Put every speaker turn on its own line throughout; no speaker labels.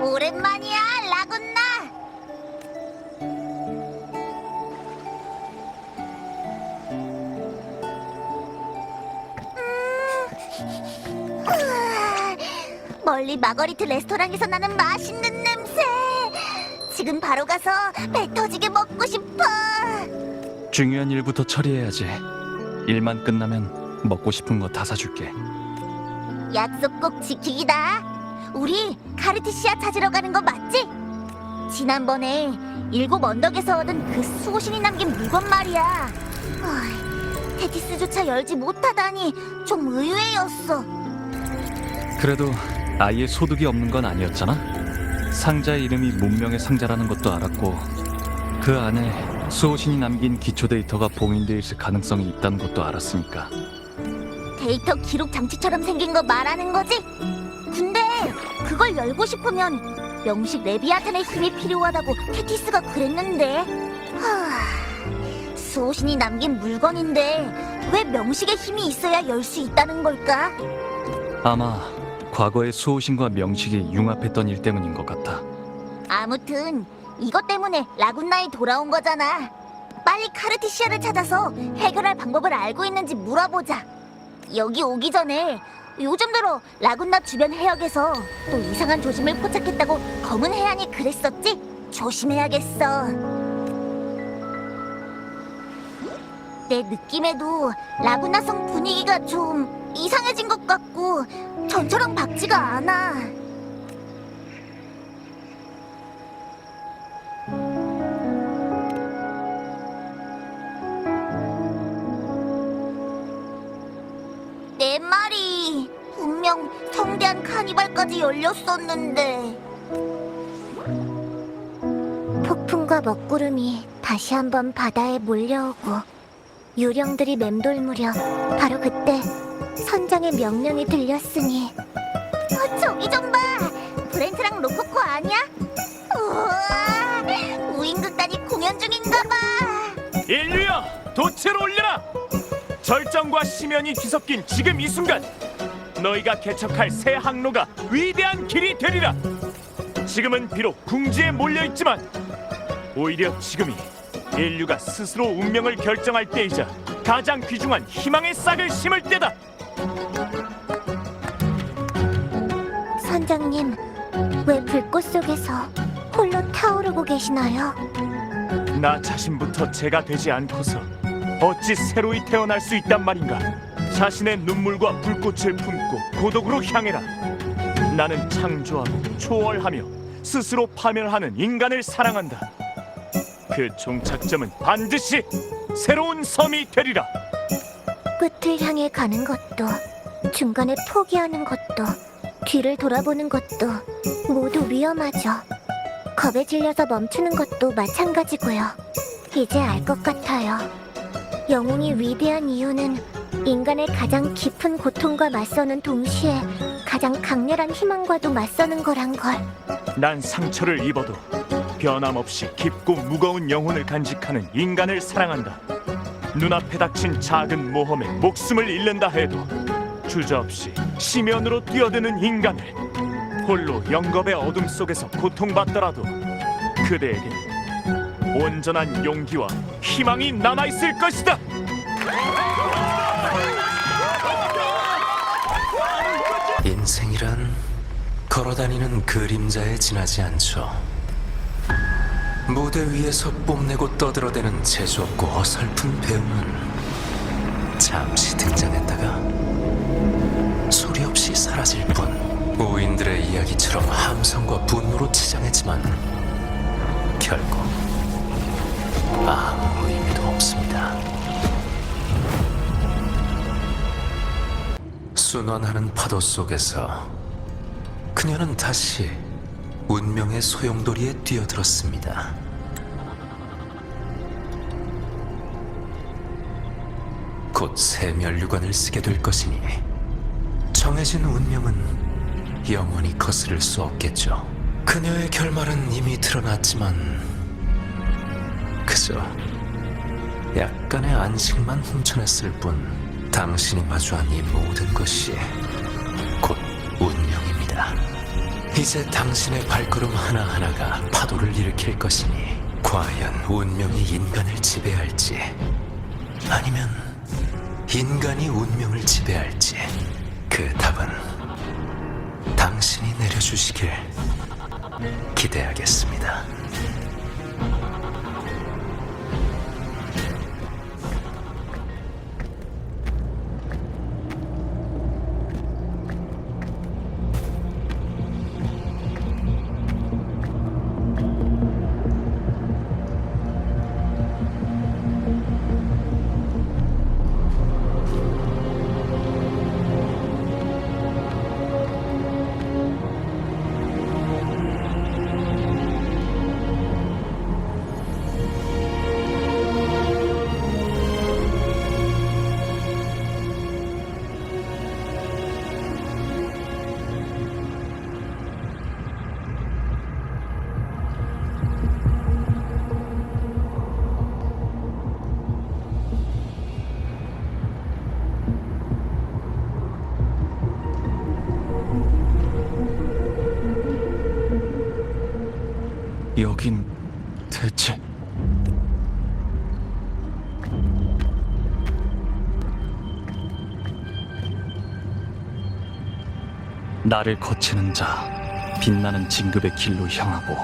오랜만이야, 라군나. 멀리 마거리트 레스토랑에서 나는 맛있는 냄새. 지금 바로 가서 배 터지게 먹고 싶어.
중요한 일부터 처리해야지. 일만 끝나면 먹고 싶은 거 다 사줄게.
약속 꼭 지키기다. 우리 카르티시아 찾으러 가는 거 맞지? 지난번에 7 언덕에서 얻은 그 수호신이 남긴 물건 말이야. 테티스조차 열지 못하다니 좀 의외였어.
그래도 아예 소득이 없는 건 아니었잖아. 상자의 이름이 문명의 상자라는 것도 알았고 그 안에 수호신이 남긴 기초 데이터가 봉인되어 있을 가능성이 있다는 것도 알았으니까.
데이터 기록 장치처럼 생긴 거 말하는 거지? 근데 그걸 열고 싶으면 명식 레비아탄의 힘이 필요하다고 테티스가 그랬는데. 수호신이 남긴 물건인데 왜 명식의 힘이 있어야 열 수 있다는 걸까?
아마 과거의 수호신과 명식이 융합했던 일 때문인 것 같아.
아무튼 이것 때문에 라군나에 돌아온 거잖아. 빨리 카르티시아를 찾아서 해결할 방법을 알고 있는지 물어보자. 여기 오기 전에 요즘 들어 라군나 주변 해역에서 또 이상한 조짐을 포착했다고 검은 해안이 그랬었지? 조심해야겠어. 내 느낌에도 라군나성 분위기가 좀 이상해진 것 같고 전처럼 밝지가 않아. 내 말이 분명 성대한 카니발까지 열렸었는데. 폭풍과 먹구름이 다시 한번 바다에 몰려오고 유령들이 맴돌 무렵 바로 그때 선장의 명령이 들렸으니. 저기 좀 봐! 브렌트랑 로코코 아니야? 우와! 우임극단이 공연 중인가 봐!
인류여, 돛체로 올려라! 절정과 심연이 뒤섞인 지금 이 순간 너희가 개척할 새 항로가 위대한 길이 되리라. 지금은 비록 궁지에 몰려있지만 오히려 지금이 인류가 스스로 운명을 결정할 때이자 가장 귀중한 희망의 싹을 심을 때다.
선장님, 왜 불꽃 속에서 홀로 타오르고 계시나요?
나 자신부터 제가 되지 않고서 어찌 새로이 태어날 수 있단 말인가. 자신의 눈물과 불꽃을 품고 고독으로 향해라. 나는 창조하고 초월하며 스스로 파멸하는 인간을 사랑한다. 그 종착점은 반드시 새로운 섬이 되리라.
끝을 향해 가는 것도, 중간에 포기하는 것도, 뒤를 돌아보는 것도 모두 위험하죠. 겁에 질려서 멈추는 것도 마찬가지고요. 이제 알 것 같아요. 영웅이 위대한 이유는 인간의 가장 깊은 고통과 맞서는 동시에 가장 강렬한 희망과도 맞서는 거란 걸.
난 상처를 입어도 변함없이 깊고 무거운 영혼을 간직하는 인간을 사랑한다. 눈앞에 닥친 작은 모험에 목숨을 잃는다 해도 주저없이 심연으로 뛰어드는 인간을, 홀로 영겁의 어둠 속에서 고통받더라도 그대에게 온전한 용기와 희망이 남아있을 것이다.
인생이란 걸어다니는 그림자에 지나지 않죠. 무대 위에서 뽐내고 떠들어대는 재주없고 어설픈 배우는 잠시 등장했다가 소리 없이 사라질 뿐. 우인들의 이야기처럼 함성과 분노로 치장했지만 결국 아무 의미도 없습니다. 순환하는 파도 속에서 그녀는 다시 운명의 소용돌이에 뛰어들었습니다. 곧 새 면류관을 쓰게 될 것이니 정해진 운명은 영원히 거스를 수 없겠죠. 그녀의 결말은 이미 드러났지만 그저 약간의 안식만 훔쳐냈을 뿐. 당신이 마주한 이 모든 것이 곧 운명입니다. 이제 당신의 발걸음 하나하나가 파도를 일으킬 것이니 과연 운명이 인간을 지배할지 아니면 인간이 운명을 지배할지 그 답은 당신이 내려주시길 기대하겠습니다.
여긴 대체 나를 거치는 자 빛나는 진급의 길로 향하고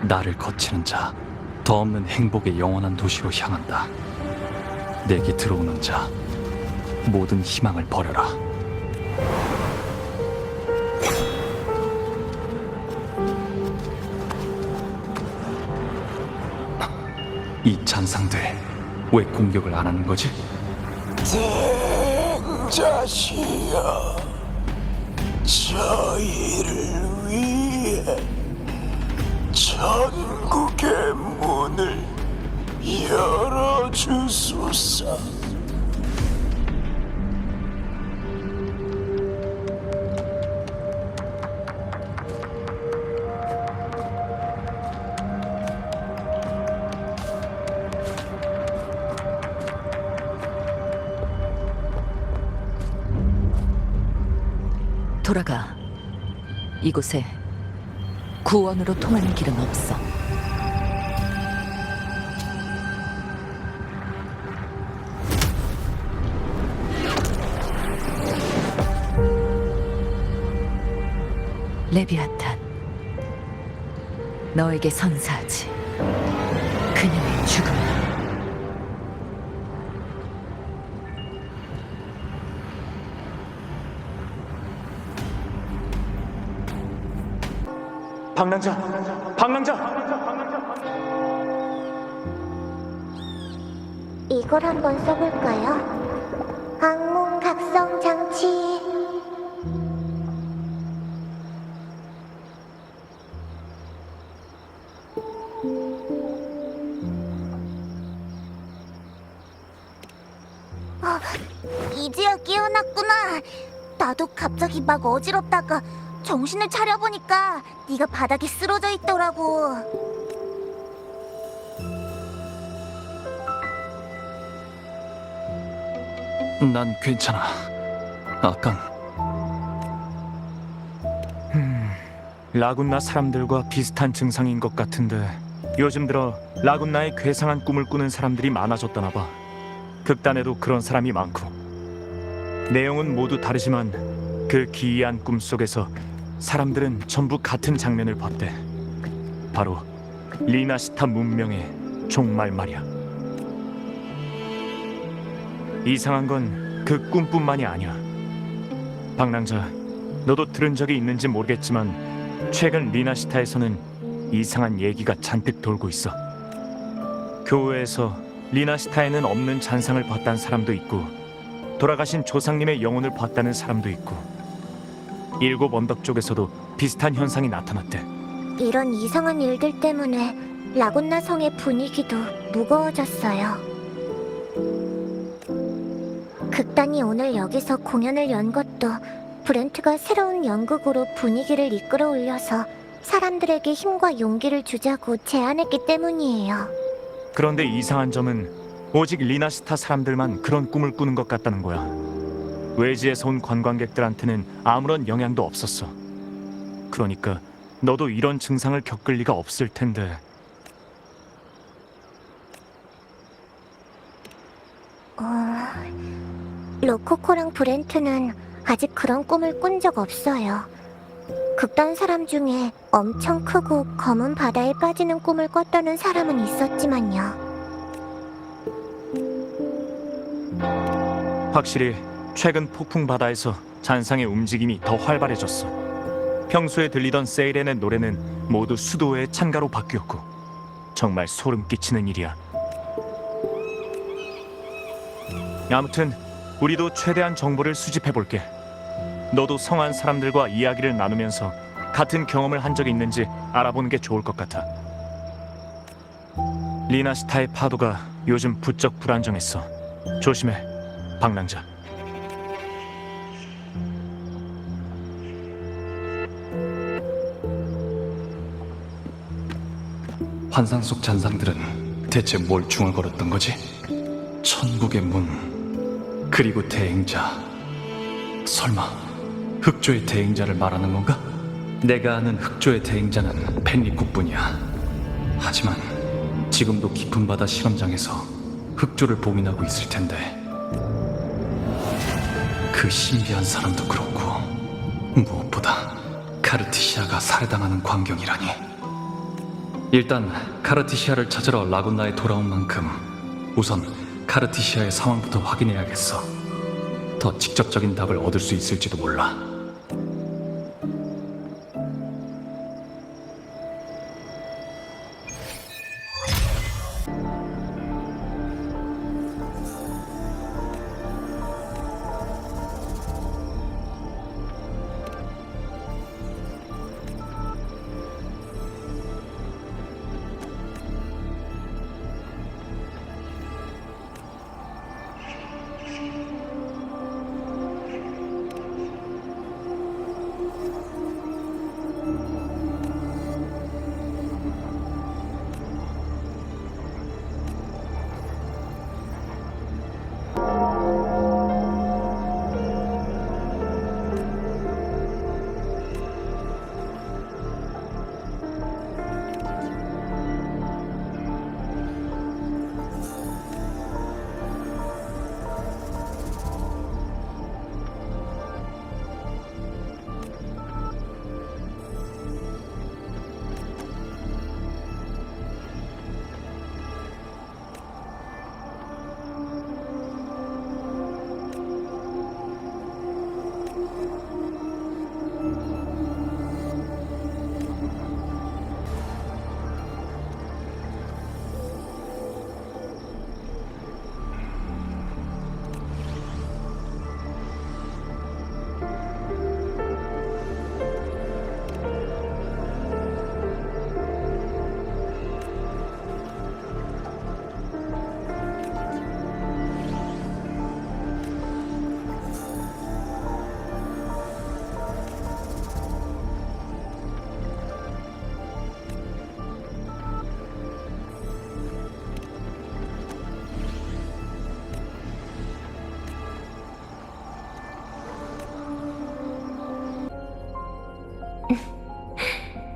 나를 거치는 자 더 없는 행복의 영원한 도시로 향한다. 내게 들어오는 자 모든 희망을 버려라. 이 잔상들 왜 공격을 안 하는 거지?
자시여, 저희를 위해 천국의 문을 열어주소서.
돌아가. 이곳에 구원으로 통하는 길은 없어. 레비아탄, 너에게 선사하지. 그녀의 죽음을.
방랑자!
이걸 한번 써볼까요? 악몽 각성 장치. 이제야 깨어났구나. 나도 갑자기 막 어지럽다가 정신을 차려보니까 네가 바닥에 쓰러져 있더라고.
난 괜찮아. 아깐
라군나 사람들과 비슷한 증상인 것 같은데 요즘 들어 라군나의 괴상한 꿈을 꾸는 사람들이 많아졌다나 봐. 극단에도 그런 사람이 많고 내용은 모두 다르지만 그 기이한 꿈 속에서 사람들은 전부 같은 장면을 봤대. 바로 리나시타 문명의 종말 말이야. 이상한 건 그 꿈뿐만이 아니야. 방랑자, 너도 들은 적이 있는지 모르겠지만 최근 리나시타에서는 이상한 얘기가 잔뜩 돌고 있어. 교회에서 리나시타에는 없는 잔상을 봤다는 사람도 있고 돌아가신 조상님의 영혼을 봤다는 사람도 있고 일곱 언덕 쪽에서도 비슷한 현상이 나타났대.
이런 이상한 일들 때문에 라곤나 성의 분위기도 무거워졌어요. 극단이 오늘 여기서 공연을 연 것도 브렌트가 새로운 연극으로 분위기를 이끌어 올려서 사람들에게 힘과 용기를 주자고 제안했기 때문이에요.
그런데 이상한 점은 오직 리나시타 사람들만 그런 꿈을 꾸는 것 같다는 거야. 외지에서 온 관광객들한테는 아무런 영향도 없었어. 그러니까 너도 이런 증상을 겪을 리가 없을 텐데.
로코코랑 브렌트는 아직 그런 꿈을 꾼 적 없어요. 극단 사람 중에 엄청 크고 검은 바다에 빠지는 꿈을 꿨다는 사람은 있었지만요.
확실히 최근 폭풍 바다에서 잔상의 움직임이 더 활발해졌어. 평소에 들리던 세이렌의 노래는 모두 수도의 찬가로 바뀌었고 정말 소름 끼치는 일이야. 아무튼 우리도 최대한 정보를 수집해볼게. 너도 성한 사람들과 이야기를 나누면서 같은 경험을 한 적이 있는지 알아보는 게 좋을 것 같아. 리나시타의 파도가 요즘 부쩍 불안정했어. 조심해, 방랑자.
환상 속 잔상들은 대체 뭘 중얼거렸던 거지? 천국의 문, 그리고 대행자. 설마 흑조의 대행자를 말하는 건가? 내가 아는 흑조의 대행자는 펜리쿠뿐이야. 하지만 지금도 깊은 바다 실험장에서 흑조를 봉인하고 있을 텐데 그 신비한 사람도 그렇고 무엇보다 카르티시아가 살해당하는 광경이라니. 일단 카르티시아를 찾으러 라군나에 돌아온 만큼 우선 카르티시아의 상황부터 확인해야겠어. 더 직접적인 답을 얻을 수 있을지도 몰라.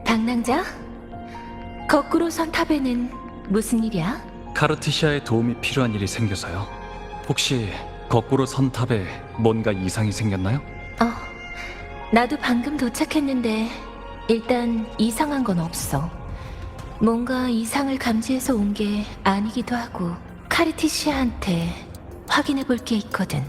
방랑자? 거꾸로 선 탑에는 무슨 일이야?
카르티시아의 도움이 필요한 일이 생겨서요. 혹시 거꾸로 선 탑에 뭔가 이상이 생겼나요?
나도 방금 도착했는데 일단 이상한 건 없어. 뭔가 이상을 감지해서 온 게 아니기도 하고 카르티시아한테 확인해 볼 게 있거든.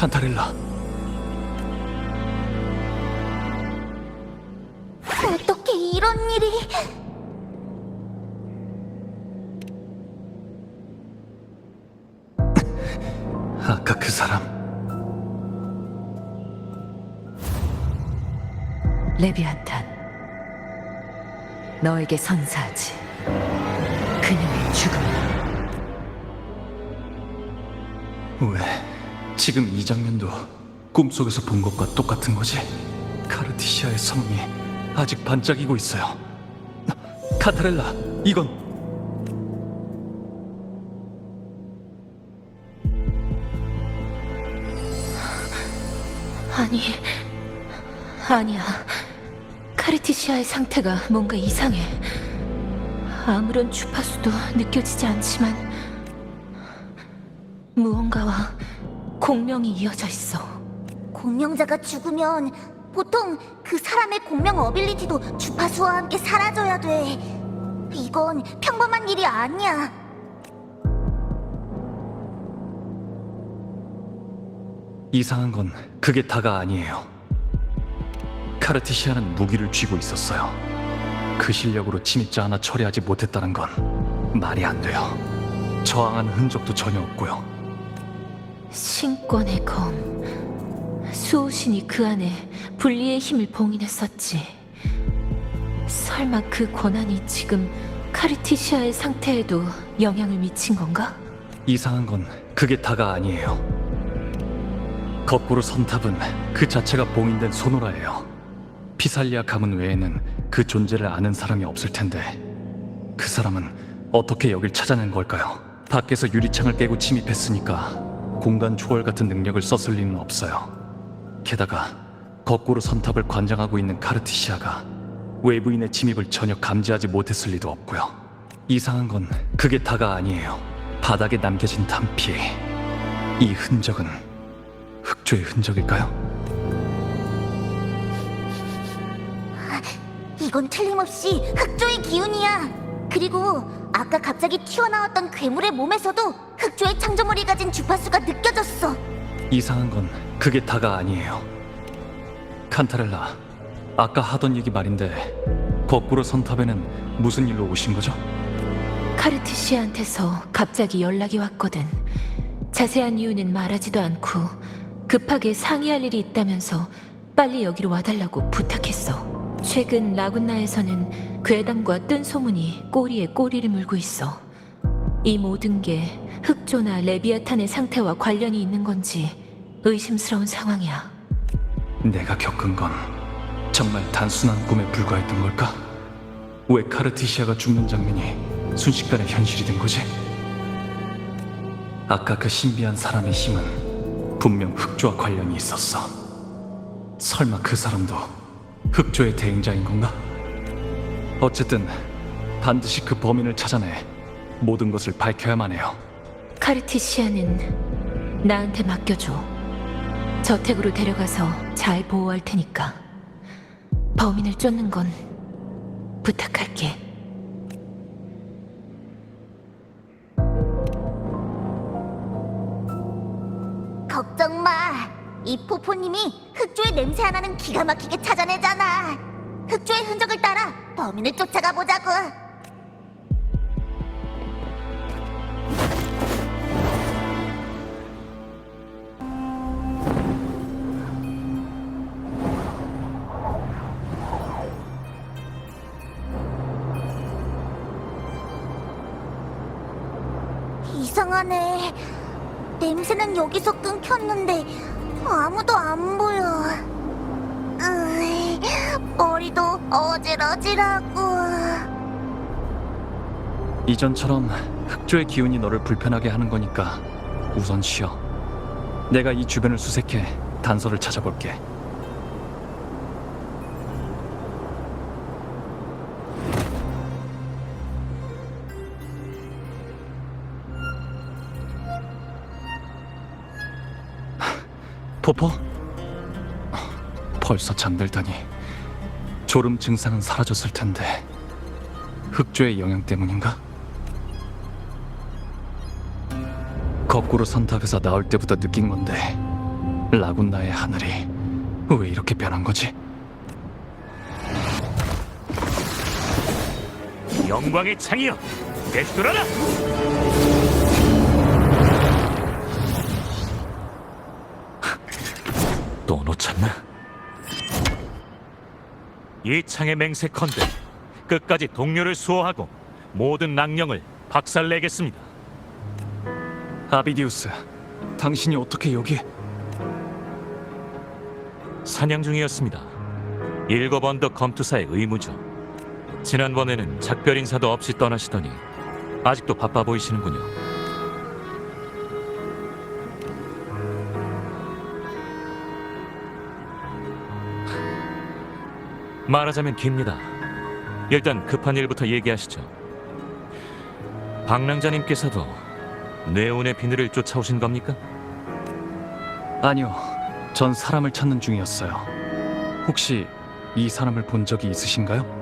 칸타렐라,
어떻게 이런 일이...
아까 그 사람
레비아탄, 너에게 선사하지. 그녀의 죽음이라.
왜 지금 이 장면도 꿈속에서 본 것과 똑같은 거지? 카르티시아의 성이 아직 반짝이고 있어요. 카타렐라, 이건
아니야. 카르티시아의 상태가 뭔가 이상해. 아무런 주파수도 느껴지지 않지만 무언가와 공명이 이어져 있어.
공명자가 죽으면 보통 그 사람의 공명 어빌리티도 주파수와 함께 사라져야 돼. 이건 평범한 일이 아니야.
이상한 건 그게 다가 아니에요. 카르티시아는 무기를 쥐고 있었어요. 그 실력으로 침입자 하나 처리하지 못했다는 건 말이 안 돼요. 저항한 흔적도 전혀 없고요.
신권의 검. 수호신이 그 안에 분리의 힘을 봉인했었지. 설마 그 권한이 지금 카르티시아의 상태에도 영향을 미친 건가?
이상한 건 그게 다가 아니에요. 거꾸로 선탑은 그 자체가 봉인된 소노라예요. 피살리아 가문 외에는 그 존재를 아는 사람이 없을 텐데 그 사람은 어떻게 여길 찾아낸 걸까요? 밖에서 유리창을 깨고 침입했으니까 공간 초월 같은 능력을 썼을 리는 없어요. 게다가 거꾸로 선탑을 관장하고 있는 카르티시아가 외부인의 침입을 전혀 감지하지 못했을 리도 없고요. 이상한 건 그게 다가 아니에요. 바닥에 남겨진 탄피, 이 흔적은 흑조의 흔적일까요?
이건 틀림없이 흑조의 기운이야. 그리고 아까 갑자기 튀어나왔던 괴물의 몸에서도 흑조의 창조물이 가진 주파수가 느껴졌어.
이상한 건 그게 다가 아니에요. 칸타렐라, 아까 하던 얘기 말인데 거꾸로 선탑에는 무슨 일로 오신 거죠?
카르티시아한테서 갑자기 연락이 왔거든. 자세한 이유는 말하지도 않고 급하게 상의할 일이 있다면서 빨리 여기로 와달라고 부탁했어. 최근 라군나에서는 괴담과 뜬 소문이 꼬리에 꼬리를 물고 있어. 이 모든 게 흑조나 레비아탄의 상태와 관련이 있는 건지 의심스러운 상황이야.
내가 겪은 건 정말 단순한 꿈에 불과했던 걸까? 왜 카르티시아가 죽는 장면이 순식간에 현실이 된 거지? 아까 그 신비한 사람의 힘은 분명 흑조와 관련이 있었어. 설마 그 사람도 흑조의 대행자인 건가? 어쨌든 반드시 그 범인을 찾아내 모든 것을 밝혀야만 해요.
카르티시아는 나한테 맡겨줘. 저택으로 데려가서 잘 보호할 테니까. 범인을 쫓는 건 부탁할게.
걱정 마. 이 포포님이 흑조의 냄새 하나는 기가 막히게 찾아내잖아. 흑조의 흔적을 따라 범인을 쫓아가 보자고. 이상하네. 냄새는 여기서 끊겼는데 아무도 안 보여. 머리도 어질어질하고.
이전처럼 흑조의 기운이 너를 불편하게 하는 거니까 우선 쉬어. 내가 이 주변을 수색해 단서를 찾아볼게. 포포? 벌써 잠들다니. 졸음 증상은 사라졌을 텐데 흑조의 영향 때문인가? 거꾸로 선탑에서 나올 때부터 느낀 건데 라군나의 하늘이 왜 이렇게 변한 거지?
영광의 창이여, 되돌아라!
또 놓쳤나?
이 창의 맹세컨대 끝까지 동료를 수호하고 모든 낭령을 박살내겠습니다.
아비디우스, 당신이 어떻게 여기?
사냥 중이었습니다. 7 언덕 검투사의 의무죠. 지난번에는 작별 인사도 없이 떠나시더니 아직도 바빠 보이시는군요. 말하자면 깁니다. 일단 급한 일부터 얘기하시죠. 방랑자님께서도 뇌운의 비늘을 쫓아오신 겁니까?
아니요, 전 사람을 찾는 중이었어요. 혹시 이 사람을 본 적이 있으신가요?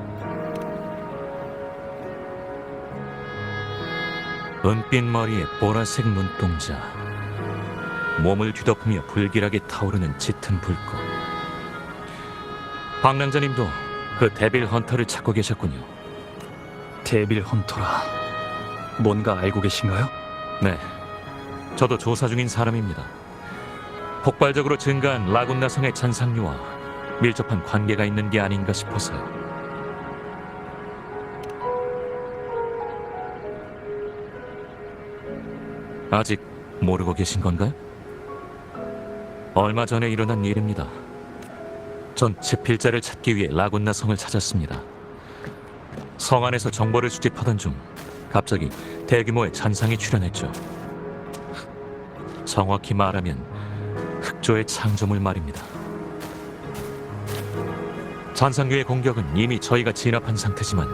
은빛 머리에 보라색 눈동자, 몸을 뒤덮으며 불길하게 타오르는 짙은 불꽃. 방랑자님도 그 데빌 헌터를 찾고 계셨군요.
데빌 헌터라. 뭔가 알고 계신가요?
네, 저도 조사 중인 사람입니다. 폭발적으로 증가한 라군나 성의 잔상류와 밀접한 관계가 있는 게 아닌가 싶어서요. 아직 모르고 계신 건가요? 얼마 전에 일어난 일입니다. 전 집필자를 찾기 위해 라군나 성을 찾았습니다. 성 안에서 정보를 수집하던 중 갑자기 대규모의 잔상이 출현했죠. 정확히 말하면 흑조의 창조물 말입니다. 잔상류의 공격은 이미 저희가 진압한 상태지만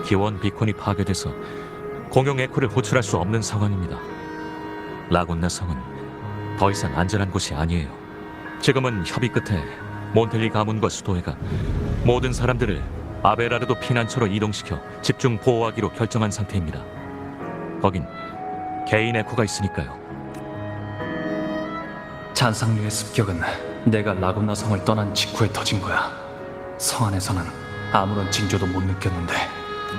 기원 비콘이 파괴돼서 공용 에코를 호출할 수 없는 상황입니다. 라군나 성은 더 이상 안전한 곳이 아니에요. 지금은 협의 끝에 몬텔리 가문과 수도회가 모든 사람들을 아베라르도 피난처로 이동시켜 집중 보호하기로 결정한 상태입니다. 거긴 개인 에코가 있으니까요.
잔상류의 습격은 내가 라군나 성을 떠난 직후에 터진 거야. 성 안에서는 아무런 징조도 못 느꼈는데.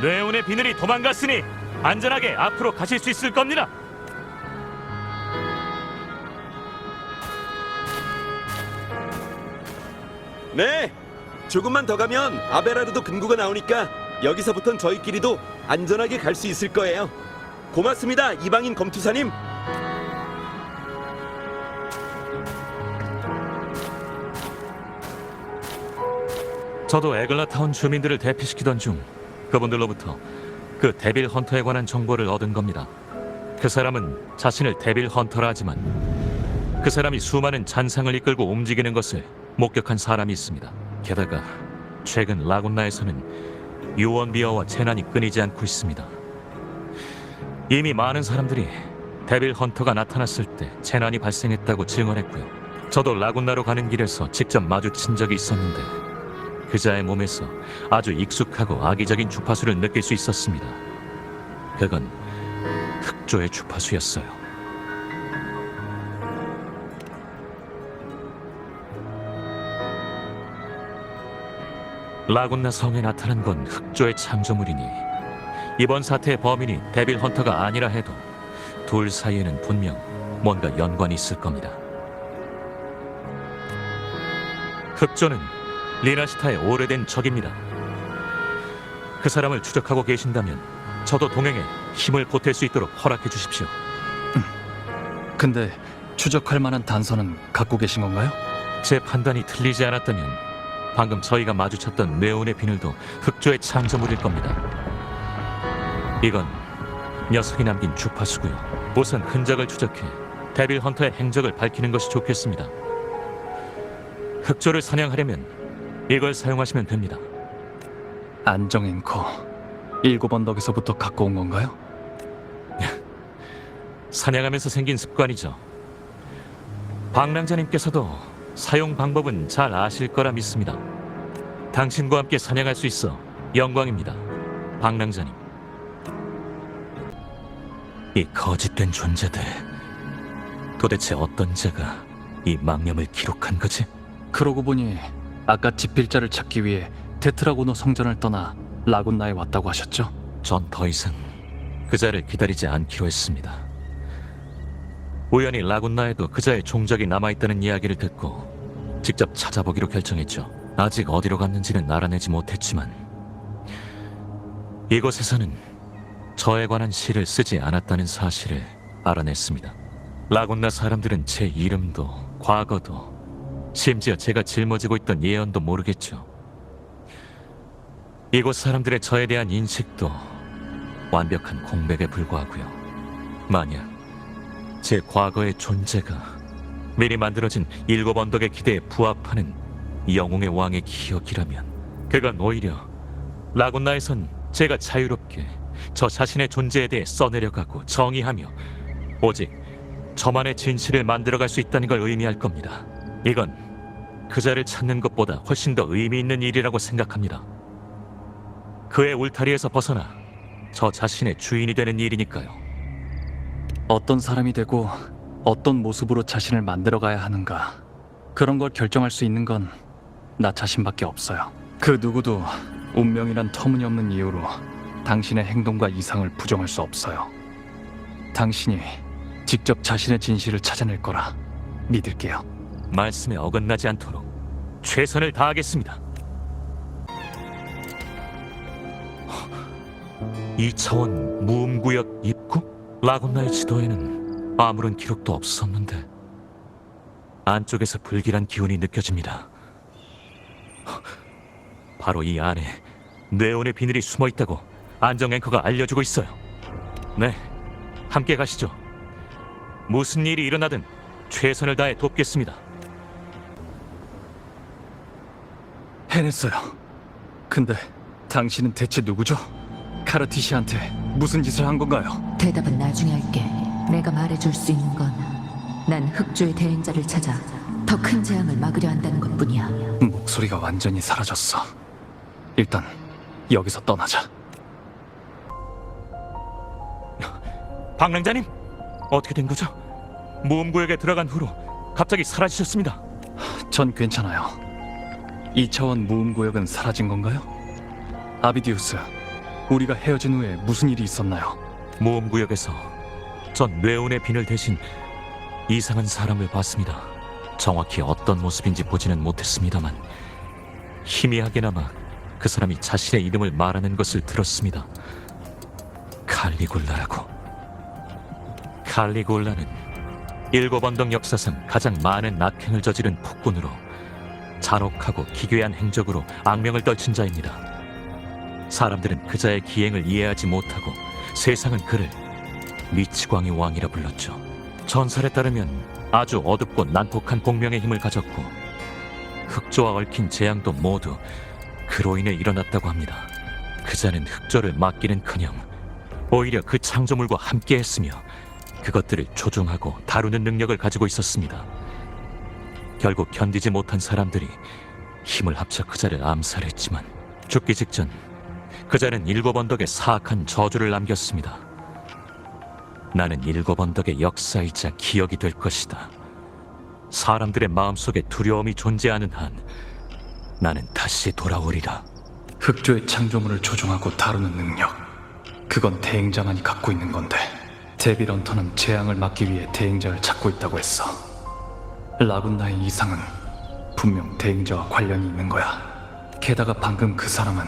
뇌운의 비늘이 도망갔으니 안전하게 앞으로 가실 수 있을 겁니다.
네, 조금만 더 가면 아베라르도 금구가 나오니까 여기서부턴 저희끼리도 안전하게 갈 수 있을 거예요. 고맙습니다, 이방인 검투사님.
저도 에글라타운 주민들을 대피시키던 중 그분들로부터 그 데빌 헌터에 관한 정보를 얻은 겁니다. 그 사람은 자신을 데빌 헌터라 하지만 그 사람이 수많은 잔상을 이끌고 움직이는 것을 목격한 사람이 있습니다. 게다가 최근 라군나에서는 유언비어와 재난이 끊이지 않고 있습니다. 이미 많은 사람들이 데빌 헌터가 나타났을 때 재난이 발생했다고 증언했고요. 저도 라군나로 가는 길에서 직접 마주친 적이 있었는데 그자의 몸에서 아주 익숙하고 악의적인 주파수를 느낄 수 있었습니다. 그건 흑조의 주파수였어요. 라군나 성에 나타난 건 흑조의 창조물이니 이번 사태의 범인이 데빌 헌터가 아니라 해도 둘 사이에는 분명 뭔가 연관이 있을 겁니다. 흑조는 리나시타의 오래된 적입니다. 그 사람을 추적하고 계신다면 저도 동행에 힘을 보탤 수 있도록 허락해 주십시오.
근데 추적할 만한 단서는 갖고 계신 건가요?
제 판단이 틀리지 않았다면 방금 저희가 마주쳤던 뇌운의 비늘도 흑조의 창조물일 겁니다. 이건 녀석이 남긴 주파수고요. 우선 흔적을 추적해 데빌 헌터의 행적을 밝히는 것이 좋겠습니다. 흑조를 사냥하려면 이걸 사용하시면 됩니다.
안정 앵커 7 언덕에서부터 갖고 온 건가요?
사냥하면서 생긴 습관이죠. 방랑자님께서도 사용 방법은 잘 아실 거라 믿습니다. 당신과 함께 사냥할 수 있어 영광입니다, 방랑자님. 이 거짓된 존재들, 도대체 어떤 자가
이 망념을 기록한 거지?
그러고 보니 아까 집필자를 찾기 위해 테트라고노 성전을 떠나 라군나에 왔다고 하셨죠?
전 더 이상 그자를 기다리지 않기로 했습니다. 우연히 라군나에도 그자의 종적이 남아있다는 이야기를 듣고 직접 찾아보기로 결정했죠. 아직 어디로 갔는지는 알아내지 못했지만 이곳에서는 저에 관한 시를 쓰지 않았다는 사실을 알아냈습니다. 라군나 사람들은 제 이름도 과거도 심지어 제가 짊어지고 있던 예언도 모르겠죠. 이곳 사람들의 저에 대한 인식도 완벽한 공백에 불과하고요. 만약 제 과거의 존재가 미리 만들어진 7 언덕의 기대에 부합하는 영웅의 왕의 기억이라면 그건 오히려 라군나에선 제가 자유롭게 저 자신의 존재에 대해 써내려가고 정의하며 오직 저만의 진실을 만들어갈 수 있다는 걸 의미할 겁니다. 이건 그자를 찾는 것보다 훨씬 더 의미 있는 일이라고 생각합니다. 그의 울타리에서 벗어나 저 자신의 주인이 되는 일이니까요.
어떤 사람이 되고 어떤 모습으로 자신을 만들어가야 하는가, 그런 걸 결정할 수 있는 건 나 자신밖에 없어요. 그 누구도 운명이란 터무니없는 이유로 당신의 행동과 이상을 부정할 수 없어요. 당신이 직접 자신의 진실을 찾아낼 거라 믿을게요.
말씀에 어긋나지 않도록 최선을 다하겠습니다. 2차원 무음구역 입구? 라군나의 지도에는 아무런 기록도 없었는데 안쪽에서 불길한 기운이 느껴집니다. 바로 이 안에 뇌온의 비늘이 숨어있다고 안정 앵커가 알려주고 있어요. 네, 함께 가시죠. 무슨 일이 일어나든 최선을 다해 돕겠습니다.
해냈어요. 근데 당신은 대체 누구죠? 카르티시한테 무슨 짓을 한 건가요?
대답은 나중에 할게. 내가 말해줄 수 있는 건 난 흑조의 대행자를 찾아 더 큰 재앙을 막으려 한다는 것뿐이야.
목소리가 완전히 사라졌어. 일단 여기서 떠나자.
방랑자님, 어떻게 된 거죠? 무음구역에 들어간 후로 갑자기 사라지셨습니다.
전 괜찮아요. 2차원 무음구역은 사라진 건가요? 아비디우스, 우리가 헤어진 후에 무슨 일이 있었나요?
무음구역에서 전 뇌온의 비늘 대신 이상한 사람을 봤습니다. 정확히 어떤 모습인지 보지는 못했습니다만 희미하게나마 그 사람이 자신의 이름을 말하는 것을 들었습니다. 칼리굴라라고. 칼리굴라는 7 언덕 역사상 가장 많은 악행을 저지른 폭군으로 잔혹하고 기괴한 행적으로 악명을 떨친 자입니다. 사람들은 그자의 기행을 이해하지 못하고 세상은 그를 미치광이 왕이라 불렀죠. 전설에 따르면 아주 어둡고 난폭한 공명의 힘을 가졌고 흑조와 얽힌 재앙도 모두 그로 인해 일어났다고 합니다. 그자는 흑조를 막기는커녕 오히려 그 창조물과 함께했으며 그것들을 조종하고 다루는 능력을 가지고 있었습니다. 결국 견디지 못한 사람들이 힘을 합쳐 그자를 암살했지만 죽기 직전 그자는 7 언덕에 사악한 저주를 남겼습니다. 나는 7 언덕의 역사이자 기억이 될 것이다. 사람들의 마음속에 두려움이 존재하는 한 나는 다시 돌아오리라.
흑조의 창조물을 조종하고 다루는 능력, 그건 대행자만이 갖고 있는 건데 데빌 헌터는 재앙을 막기 위해 대행자를 찾고 있다고 했어. 라군나의 이상은 분명 대행자와 관련이 있는 거야. 게다가 방금 그 사람은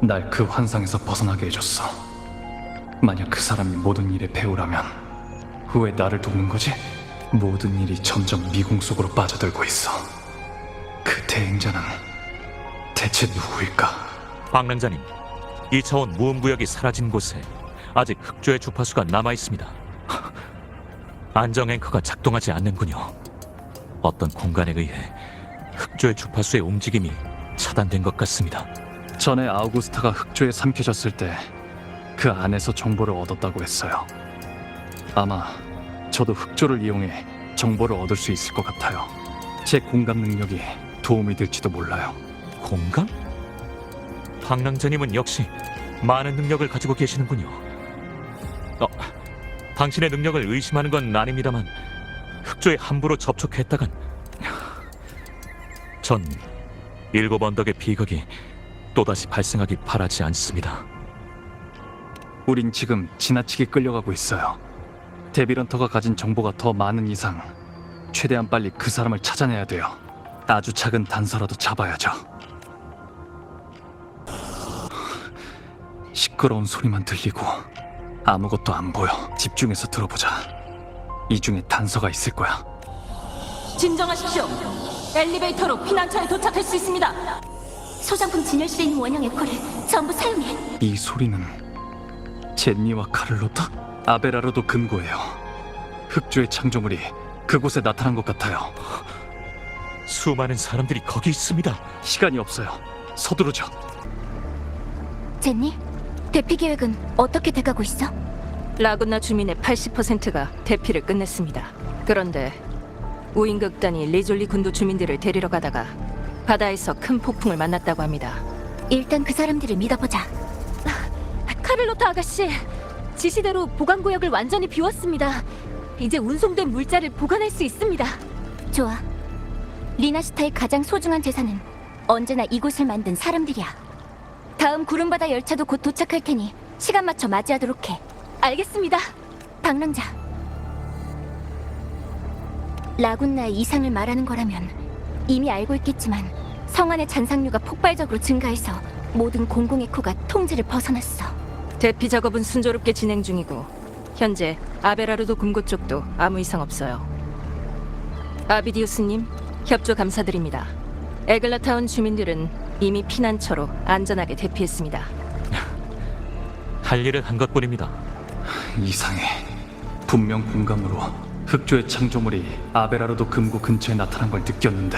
날 그 환상에서 벗어나게 해줬어. 만약 그 사람이 모든 일의 배우라면 왜 나를 돕는 거지? 모든 일이 점점 미궁 속으로 빠져들고 있어. 그 대행자는 대체 누구일까?
방랑자님, 2차원 무음구역이 사라진 곳에 아직 흑조의 주파수가 남아있습니다. 안정 앵커가 작동하지 않는군요. 어떤 공간에 의해 흑조의 주파수의 움직임이 차단된 것 같습니다.
전에 아우구스타가 흑조에 삼켜졌을 때 그 안에서 정보를 얻었다고 했어요. 아마 저도 흑조를 이용해 정보를 얻을 수 있을 것 같아요. 제 공감 능력이 도움이 될지도 몰라요.
공감? 방랑자님은 역시 많은 능력을 가지고 계시는군요. 당신의 능력을 의심하는 건 아닙니다만 흑조에 함부로 접촉했다간 전 일곱 언덕의 비극이 또다시 발생하길 바라지 않습니다.
우린 지금 지나치게 끌려가고 있어요. 데빌런터가 가진 정보가 더 많은 이상 최대한 빨리 그 사람을 찾아내야 돼요. 아주 작은 단서라도 잡아야죠. 시끄러운 소리만 들리고 아무것도 안 보여. 집중해서 들어보자. 이 중에 단서가 있을 거야.
진정하십시오. 엘리베이터로 피난처에 도착할 수 있습니다.
소장품 진열실에 있는 원형 에코를 전부 사용해.
이 소리는 젠니와 카를로타? 아베라로도 금고예요. 흑조의 창조물이 그곳에 나타난 것 같아요.
수많은 사람들이 거기 있습니다.
시간이 없어요. 서두르죠.
제니, 대피 계획은 어떻게 돼가고 있어?
라군나 주민의 80%가 대피를 끝냈습니다. 그런데 우인극단이 리졸리 군도 주민들을 데리러 가다가 바다에서 큰 폭풍을 만났다고 합니다.
일단 그 사람들을 믿어보자.
카를로타 아가씨, 지시대로 보관구역을 완전히 비웠습니다. 이제 운송된 물자를 보관할 수 있습니다.
좋아. 리나시타의 가장 소중한 재산은 언제나 이곳을 만든 사람들이야. 다음 구름바다 열차도 곧 도착할 테니 시간 맞춰 맞이하도록 해.
알겠습니다.
방랑자. 라군나의 이상을 말하는 거라면 이미 알고 있겠지만 성 안의 잔상류가 폭발적으로 증가해서 모든 공공에코가 통제를 벗어났어.
대피 작업은 순조롭게 진행 중이고 현재 아베라르도 금고 쪽도 아무 이상 없어요. 아비디우스님, 협조 감사드립니다. 에글라타운 주민들은 이미 피난처로 안전하게 대피했습니다.
할 일을 한 것뿐입니다.
이상해. 분명 공감으로 흑조의 창조물이 아베라로도 금고 근처에 나타난 걸 느꼈는데.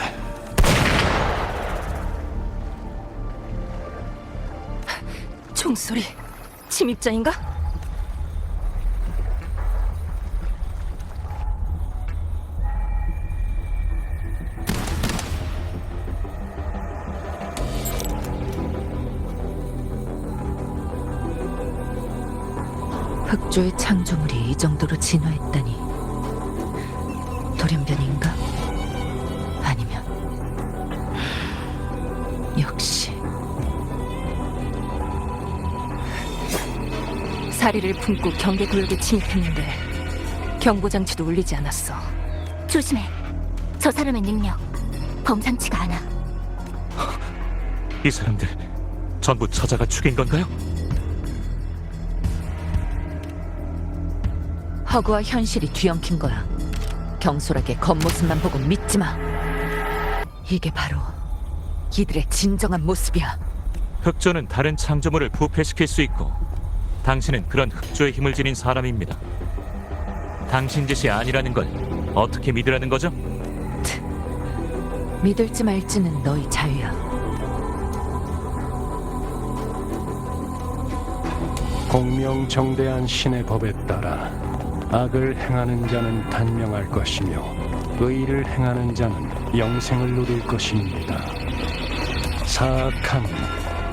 총소리, 침입자인가? 흑조의 창조물이 이 정도로 진화했다니 돌연변인가? 아니면 역시 사리를 품고 경계구역에 침입했는데 경보장치도 울리지 않았어.
조심해. 저 사람의 능력 범상치가 않아.
이 사람들 전부 저자가 죽인 건가요?
허구와 현실이 뒤엉킨 거야. 경솔하게 겉모습만 보고 믿지 마. 이게 바로 이들의 진정한 모습이야.
흑조는 다른 창조물을 부패시킬 수 있고 당신은 그런 흑조의 힘을 지닌 사람입니다. 당신 짓이 아니라는 걸 어떻게 믿으라는 거죠?
믿을지 말지는 너희 자유야.
공명정대한 신의 법에 따라 악을 행하는 자는 단명할 것이며 의를 행하는 자는 영생을 누릴 것입니다. 사악함은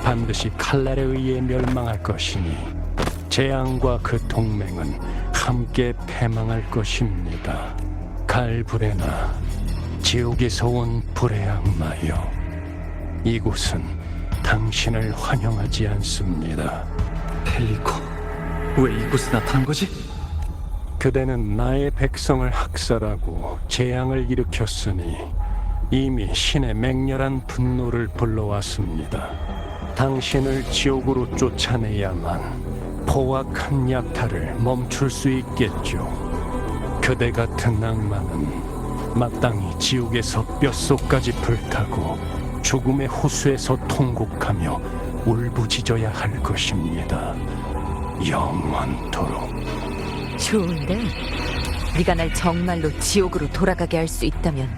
반드시 칼날에 의해 멸망할 것이니 재앙과 그 동맹은 함께 패망할 것입니다. 갈브레나 지옥에서 온 불의 악마여, 이곳은 당신을 환영하지 않습니다.
펠리코, 왜 이곳에 나타난 거지?
그대는 나의 백성을 학살하고 재앙을 일으켰으니 이미 신의 맹렬한 분노를 불러왔습니다. 당신을 지옥으로 쫓아내야만 포악한 약탈을 멈출 수 있겠죠. 그대 같은 악마는 마땅히 지옥에서 뼛속까지 불타고 죽음의 호수에서 통곡하며 울부짖어야 할 것입니다. 영원토록.
좋은데? 네가 날 정말로 지옥으로 돌아가게 할 수 있다면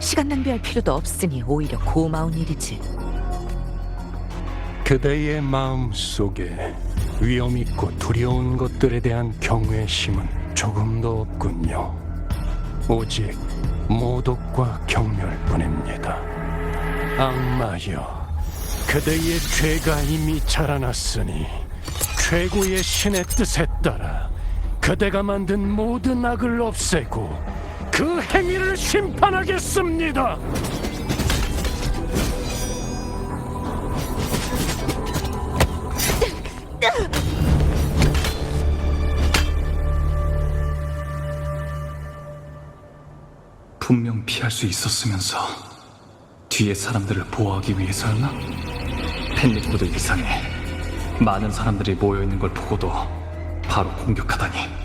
시간 낭비할 필요도 없으니 오히려 고마운 일이지.
그대의 마음 속에 위험 있고 두려운 것들에 대한 경외심은 조금도 없군요. 오직 모독과 경멸뿐입니다. 악마여, 그대의 죄가 이미 자라났으니 최고의 신의 뜻에 따라 그대가 만든 모든 악을 없애고 그 행위를 심판하겠습니다.
분명 피할 수 있었으면서 뒤에 사람들을 보호하기 위해서였나? 펜리코드 이상해. 많은 사람들이 모여있는 걸 보고도 바로 공격하다니.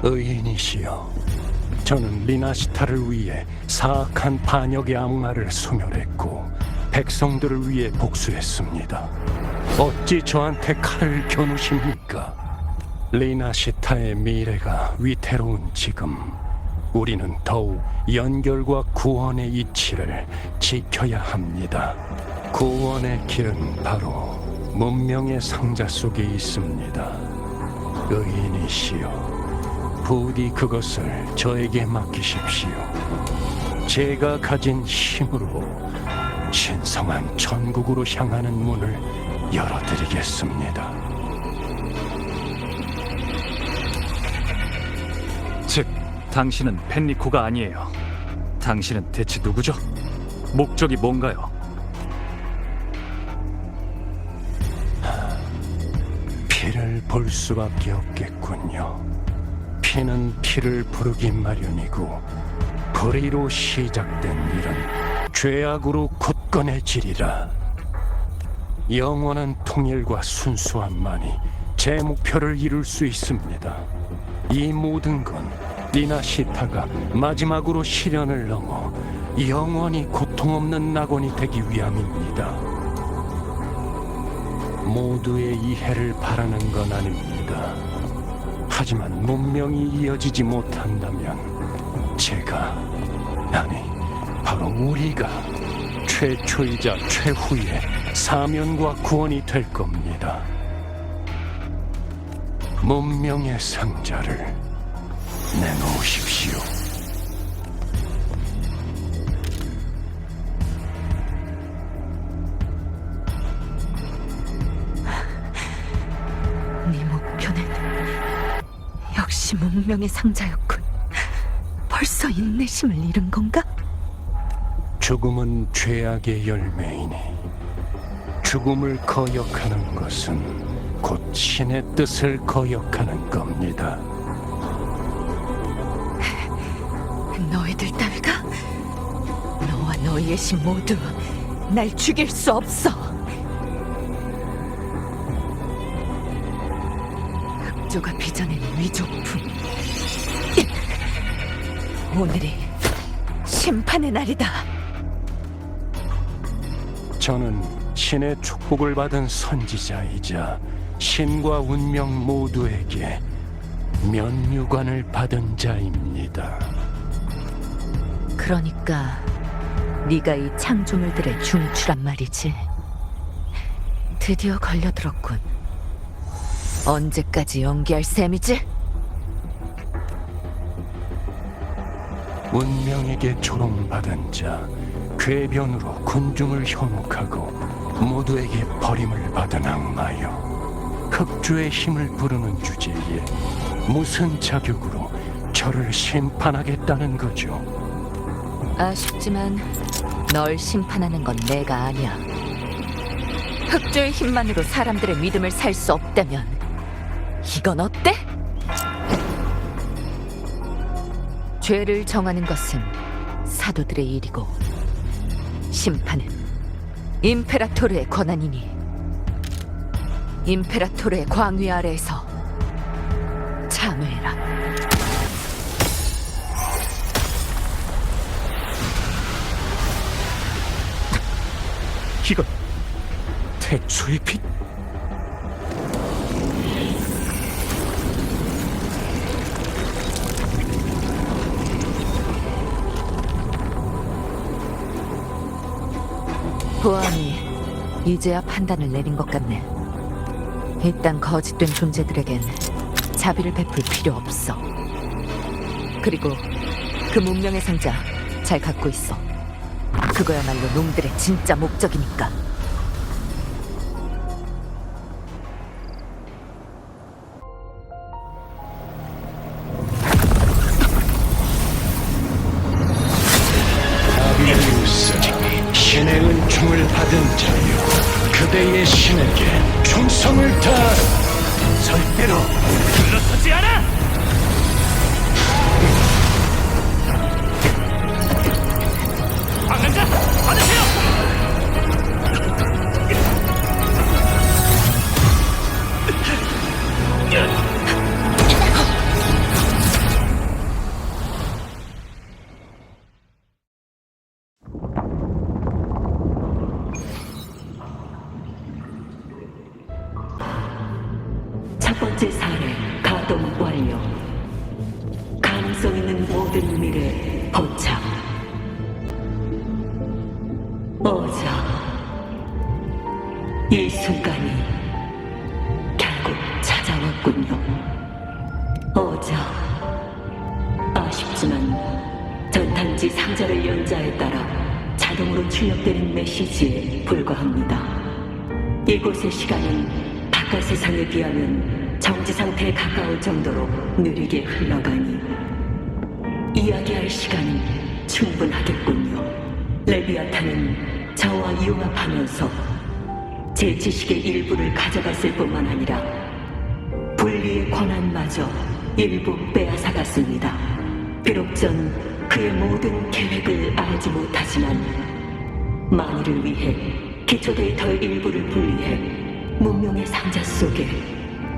의인이시여, 저는 리나시타를 위해 사악한 반역의 악마를 소멸했고 백성들을 위해 복수했습니다. 어찌 저한테 칼을 겨누십니까? 리나시타의 미래가 위태로운 지금, 우리는 더욱 연결과 구원의 이치를 지켜야 합니다. 구원의 길은 바로 문명의 상자 속에 있습니다. 의인이시여, 부디 그것을 저에게 맡기십시오. 제가 가진 힘으로 신성한 천국으로 향하는 문을 열어드리겠습니다.
즉, 당신은 펜리코가 아니에요. 당신은 대체 누구죠? 목적이 뭔가요?
피를 볼 수밖에 없겠군요. 피는 피를 부르기 마련이고 불의로 시작된 일은 죄악으로 굳건해지리라. 영원한 통일과 순수함만이 제 목표를 이룰 수 있습니다. 이 모든 건 리나시타가 마지막으로 시련을 넘어 영원히 고통 없는 낙원이 되기 위함입니다. 모두의 이해를 바라는 건 아닙니다. 하지만 문명이 이어지지 못한다면 제가, 아니 바로 우리가 최초이자 최후의 사면과 구원이 될 겁니다. 문명의 상자를 내놓으십시오.
네 목표는 역시 문명의 상자였군. 벌써 인내심을 잃은 건가?
죽음은 죄악의 열매이니 죽음을 거역하는 것은 곧 신의 뜻을 거역하는 겁니다.
너희들 따위가 너와 너희의 신 모두 날 죽일 수 없어. 흑조가 빚어낸 위조품. 오늘이 심판의 날이다.
저는 신의 축복을 받은 선지자이자 신과 운명 모두에게 면류관을 받은 자입니다.
그러니까 네가 이 창조물들의 중추란 말이지. 드디어 걸려들었군. 언제까지 연기할 셈이지?
운명에게 조롱받은 자, 궤변으로 군중을 현혹하고 모두에게 버림을 받은 악마여, 흑주의 힘을 부르는 주제에 무슨 자격으로 저를 심판하겠다는 거죠?
아쉽지만 널 심판하는 건 내가 아니야. 흑조의 힘만으로 사람들의 믿음을 살 수 없다면 이건 어때? 죄를 정하는 것은 사도들의 일이고 심판은 임페라토르의 권한이니 임페라토르의 광위 아래에서 참회해라.
이건 태초의 빛?
보아하니 이제야 판단을 내린 것 같네. 이딴 거짓된 존재들에겐 자비를 베풀 필요 없어. 그리고 그 문명의 상자 잘 갖고 있어. 그거야말로 놈들의 진짜 목적이니까.
충성을 다하라.
절대로 물러서지 않아! 방랑자 받으세요!
첫 번째 사례 가동 완료. 가능성 있는 모든 미래 포착. 어자, 이 순간이 결국 찾아왔군요. 어자, 아쉽지만 전탄지 상자를 연자에 따라 자동으로 출력되는 메시지에 불과합니다. 이곳의 시간은 바깥 세상에 비하면 정지 상태에 가까울 정도로 느리게 흘러가니 이야기할 시간은 충분하겠군요. 레비아탄은 저와 융합하면서 제 지식의 일부를 가져갔을 뿐만 아니라 분리의 권한마저 일부 빼앗아갔습니다. 비록 전 그의 모든 계획을 알지 못하지만 만일을 위해 기초 데이터의 일부를 분리해 문명의 상자 속에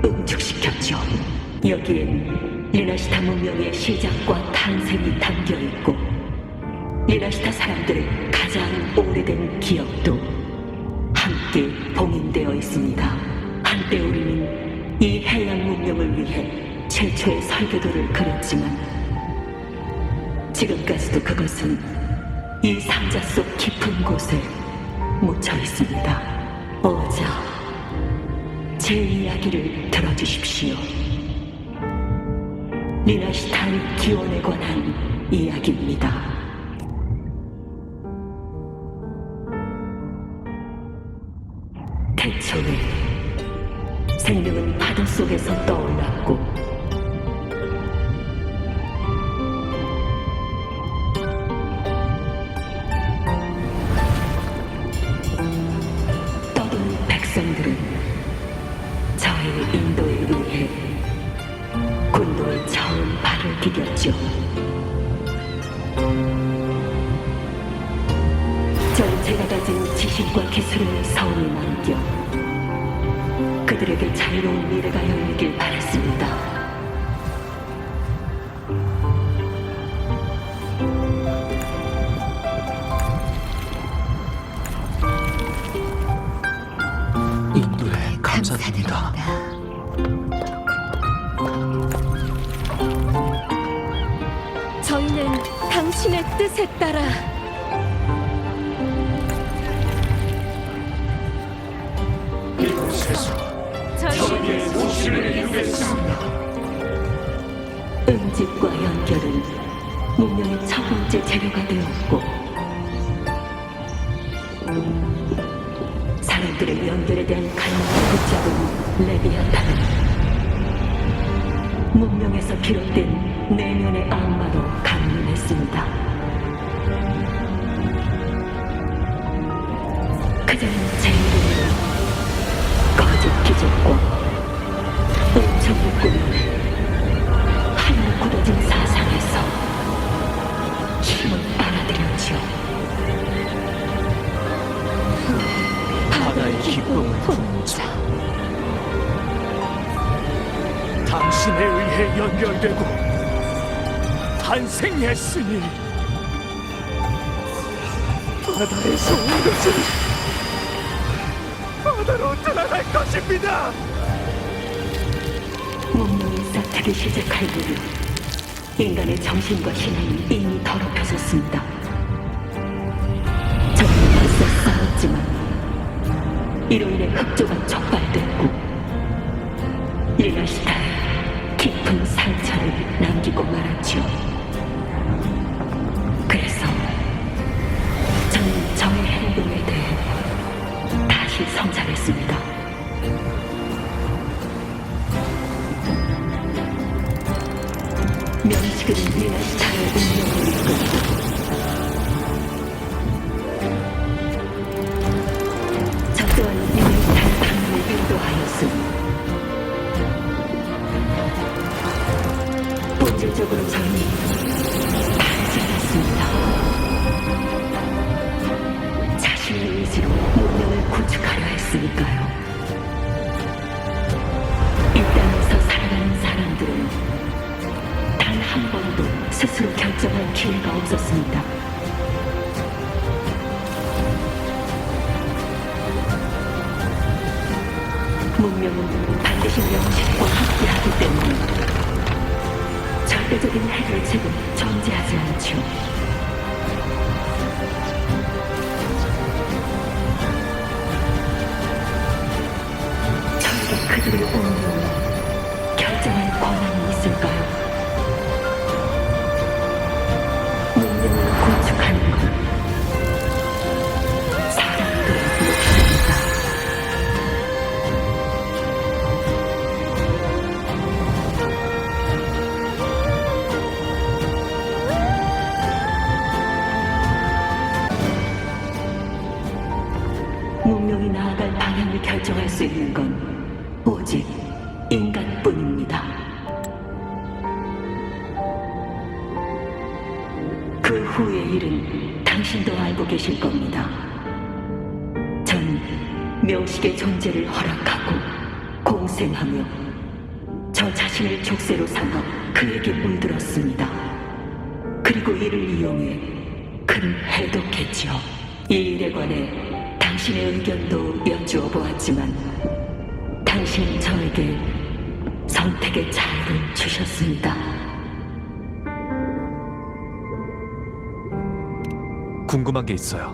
응축시켰죠. 여기엔 리나시타 문명의 시작과 탄생이 담겨있고 리나시타 사람들의 가장 오래된 기억도 함께 봉인되어 있습니다. 한때 우리는 이 해양 문명을 위해 최초의 설계도를 그렸지만 지금까지도 그것은 이 상자 속 깊은 곳에 묻혀 있습니다. 어자, 제 이야기를 들어주십시오. 리나시타의 기원에 관한 이야기입니다. 태초에 생명은 파도 속에서 떠올랐고 떠도는 백성들은 저의 인도에 의해 군도에 처음 발을 디뎠죠. 전 제가 가진 지식과 기술을 서울에 남겨 그들에게 자유로운 미래가 열리길 바랐습니다.
인도에 감사드립니다.
저희는 당신의 뜻에 따라 저희의
도시를 이루겠습니다.
음집과 연결은 문명의 첫 번째 재료가 되었고 사람들의 연결에 대한 갈망을 붙잡은 레비아탄은 문명에서 비롯된 내면의 악마로 감염했습니다. 그자는 제 이름을 거짓 기적과 음성을 꾸며 하늘 굳어진 사상에서 힘을 빨아들였죠.
바다의 기쁨을
혼자
당신에 의해 연결되고 탄생했으니 바다에서 온 것은 바다로 돌아갈 것입니다.
문명의 사태를 시작할 무렵 인간의 정신과 신앙이 이미 더럽혀졌습니다. 저는 벌써 싸웠지만 이로 인해 흑조가 촉발됐고 리나시타에 깊은 상처를 남기고 말았죠. 그래서 저는 저의 행동에 대해 다시 성찰했습니다. 명식은 리나시타의 운명을 이끌고 저 또한 리나시타의 방문을 인도하였습니다. 본질적으로 저희는 다르지 않았습니다. 자신의 의지로 문명을 구축하려 했으니까요. 이 땅에서 살아가는 사람들은 단 한 번도 스스로 결정할 기회가 없었습니다. 문명은 반드시 명식과 함께하기 때문에 절대적인 해결책은 존재하지 않죠. 저에게 그들의 운명을 결정할 권한이 있을까요? 문명을 구축하는 건 사람들의 몫입니다. 문명이 나아갈 방향을 결정할 수 있는 건 오직 인간뿐입니다. 그 후의 일은 당신도 알고 계실 겁니다. 전 명식의 존재를 허락하고 공생하며 저 자신을 족쇄로 삼아 그에게 물들었습니다. 그리고 이를 이용해 그를 해독했지요. 이 일에 관해 당신의 의견도 여쭈어 보았지만 당신은 저에게 선택의 자유를 주셨습니다.
궁금한 게 있어요.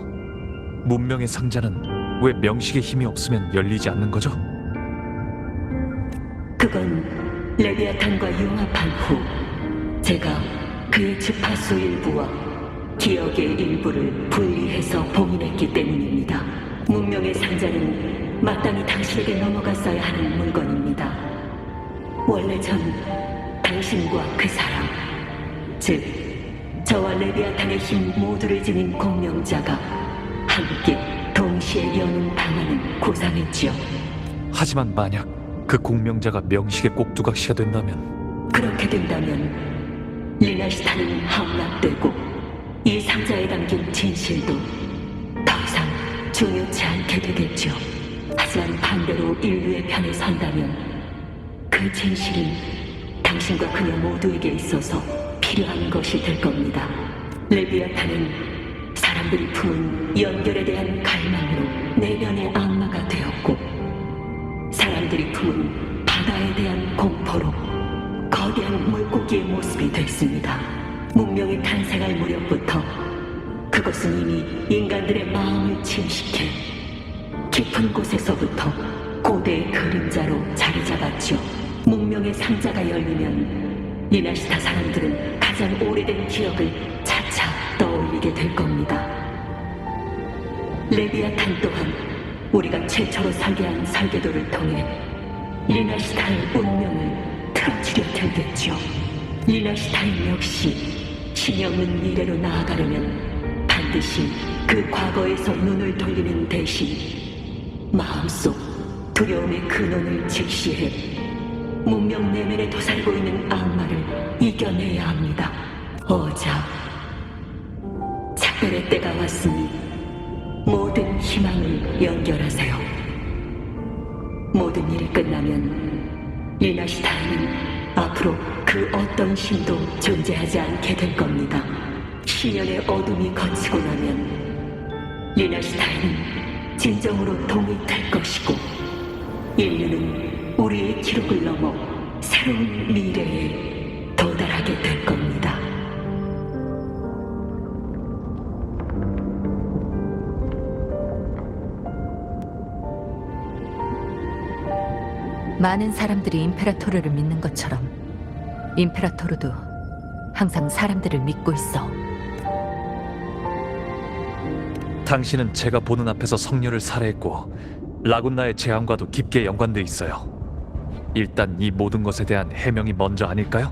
문명의 상자는 왜 명식의 힘이 없으면 열리지 않는 거죠?
그건 레비아탄과 융합한 후 제가 그의 주파수 일부와 기억의 일부를 분리해서 봉인했기 때문입니다. 문명의 상자는 마땅히 당신에게 넘어갔어야 하는 물건입니다. 원래 전 당신과 그 사람, 즉 저와 레비아탄의 힘 모두를 지닌 공명자가 함께 동시에 여는 방안을 구상했지요.
하지만 만약 그 공명자가 명식의 꼭두각시가 된다면
그렇게 된다면 리나시타는 함락되고 이 상자에 담긴 진실도 더 이상 중요치 않게 되겠죠. 하지만 반대로 인류의 편에 선다면 그 진실은 당신과 그녀 모두에게 있어서 필요한 것이 될 겁니다. 레비아탄은 사람들이 품은 연결에 대한 갈망으로 내면의 악마가 되었고 사람들이 품은 바다에 대한 공포로 거대한 물고기의 모습이 됐습니다. 문명이 탄생할 무렵부터 그것은 이미 인간들의 마음을 침식해 깊은 곳에서부터 고대의 그림자로 자리 잡았죠. 문명의 상자가 열리면 리나시타 사람들은 가장 오래된 기억을 차차 떠올리게 될 겁니다. 레비아탄 또한 우리가 최초로 설계한 설계도를 통해 리나시타의 운명을 틀어주려 들겠죠. 리나시타인 역시 신이 없는 미래로 나아가려면 반드시 그 과거에서 눈을 돌리는 대신 마음속 두려움의 근원을 직시해 문명 내면에 도사리고 있는 악마를 이겨내야 합니다. 어자, 작별의 때가 왔으니 모든 희망을 연결하세요. 모든 일이 끝나면 리나시타에는 앞으로 그 어떤 신도 존재하지 않게 될 겁니다. 시련의 어둠이 거치고 나면 리나시타에는 진정으로 통일될 것이고 인류는 우리의 기록을 넘어 새로운 미래에 도달하게 될 겁니다.
많은 사람들이 임페라토르를 믿는 것처럼 임페라토르도 항상 사람들을 믿고 있어.
당신은 제가 보는 앞에서 성녀를 살해했고 라군나의 재앙과도 깊게 연관돼 있어요. 일단 이 모든 것에 대한 해명이 먼저 아닐까요?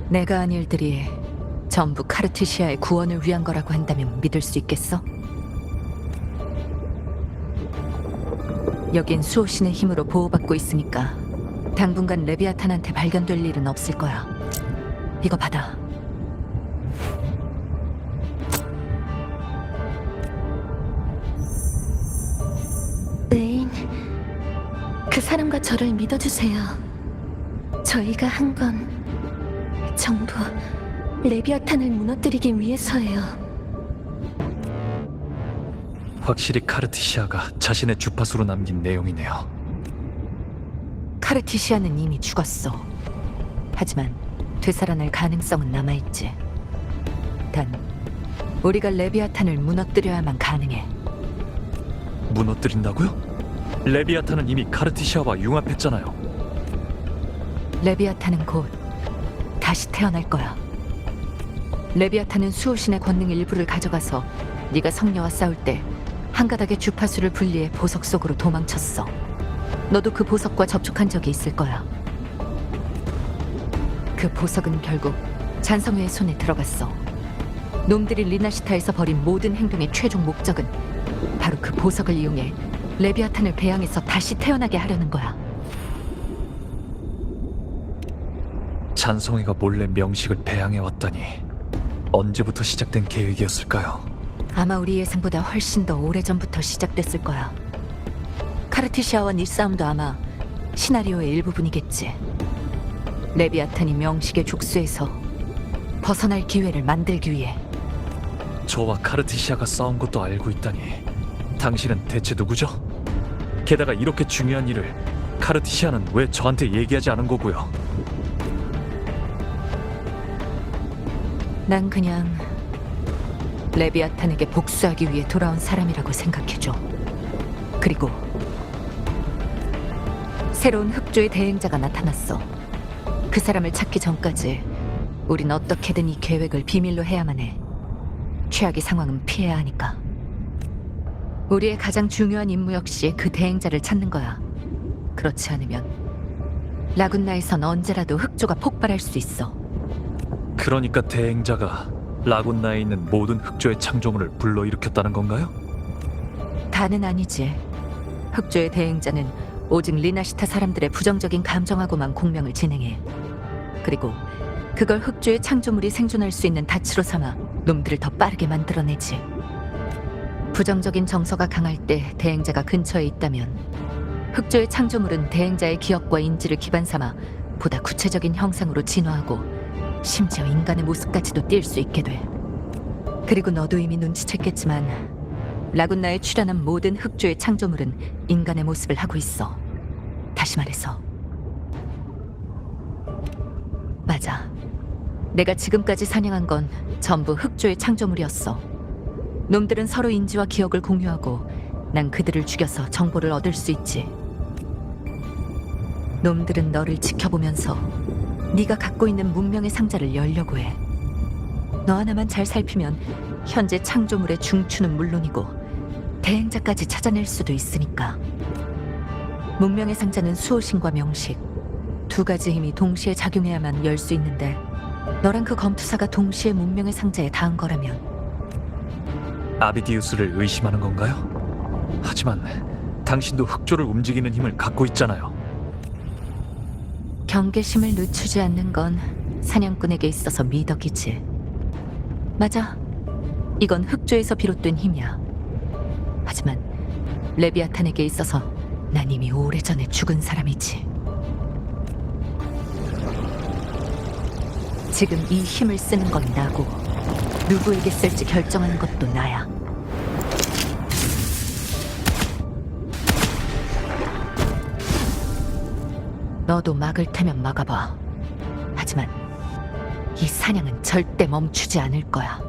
내가 한 일들이 전부 카르티시아의 구원을 위한 거라고 한다면 믿을 수 있겠어? 여긴 수호신의 힘으로 보호받고 있으니까 당분간 레비아탄한테 발견될 일은 없을 거야. 이거 받아.
의인, 그 사람과 저를 믿어주세요. 저희가 한 건 전부 레비아탄을 무너뜨리기 위해서예요.
확실히 카르티시아가 자신의 주파수로 남긴 내용이네요.
카르티시아는 이미 죽었어. 하지만 되살아날 가능성은 남아있지. 단, 우리가 레비아탄을 무너뜨려야만 가능해.
무너뜨린다고요? 레비아탄은 이미 카르티시아와 융합했잖아요.
레비아탄은 곧 다시 태어날 거야. 레비아탄은 수호신의 권능 일부를 가져가서 네가 성녀와 싸울 때 한 가닥의 주파수를 분리해 보석 속으로 도망쳤어. 너도 그 보석과 접촉한 적이 있을 거야. 그 보석은 결국 잔성회의 손에 들어갔어. 놈들이 리나시타에서 벌인 모든 행동의 최종 목적은 바로 그 보석을 이용해 레비아탄을 배양해서 다시 태어나게 하려는 거야.
잔성이가 몰래 명식을 배양해 왔다니 언제부터 시작된 계획이었을까요?
아마 우리 예상보다 훨씬 더 오래전부터 시작됐을 거야. 카르티시아와 네 싸움도 아마 시나리오의 일부분이겠지. 레비아탄이 명식의 족수에서 벗어날 기회를 만들기 위해.
저와 카르티시아가 싸운 것도 알고 있다니 당신은 대체 누구죠? 게다가 이렇게 중요한 일을 카르티시아는 왜 저한테 얘기하지 않은 거고요?
난 그냥 레비아탄에게 복수하기 위해 돌아온 사람이라고 생각해줘. 그리고 새로운 흑조의 대행자가 나타났어. 그 사람을 찾기 전까지 우린 어떻게든 이 계획을 비밀로 해야만 해. 최악의 상황은 피해야 하니까. 우리의 가장 중요한 임무 역시 그 대행자를 찾는 거야. 그렇지 않으면 라군나에선 언제라도 흑조가 폭발할 수 있어.
그러니까 대행자가 라군나에 있는 모든 흑조의 창조물을 불러일으켰다는 건가요?
다는 아니지. 흑조의 대행자는 오직 리나시타 사람들의 부정적인 감정하고만 공명을 진행해. 그리고 그걸 흑조의 창조물이 생존할 수 있는 닻으로 삼아 놈들을 더 빠르게 만들어내지. 부정적인 정서가 강할 때 대행자가 근처에 있다면 흑조의 창조물은 대행자의 기억과 인지를 기반 삼아 보다 구체적인 형상으로 진화하고 심지어 인간의 모습까지도 띌 수 있게 돼. 그리고 너도 이미 눈치챘겠지만 라군나에 출현한 모든 흑조의 창조물은 인간의 모습을 하고 있어. 다시 말해서 맞아. 내가 지금까지 사냥한 건 전부 흑조의 창조물이었어. 놈들은 서로 인지와 기억을 공유하고 난 그들을 죽여서 정보를 얻을 수 있지. 놈들은 너를 지켜보면서 네가 갖고 있는 문명의 상자를 열려고 해. 너 하나만 잘 살피면 현재 창조물의 중추는 물론이고 대행자까지 찾아낼 수도 있으니까. 문명의 상자는 수호신과 명식 두 가지 힘이 동시에 작용해야만 열 수 있는데 너랑 그 검투사가 동시에 문명의 상자에 닿은 거라면
아비디우스를 의심하는 건가요? 하지만 당신도 흑조를 움직이는 힘을 갖고 있잖아요.
경계심을 늦추지 않는 건 사냥꾼에게 있어서 미덕이지. 맞아. 이건 흑조에서 비롯된 힘이야. 하지만 레비아탄에게 있어서 난 이미 오래전에 죽은 사람이지. 지금 이 힘을 쓰는 건 나고 누구에게 쓸지 결정하는 것도 나야. 너도 막을 테면 막아봐. 하지만 이 사냥은 절대 멈추지 않을 거야.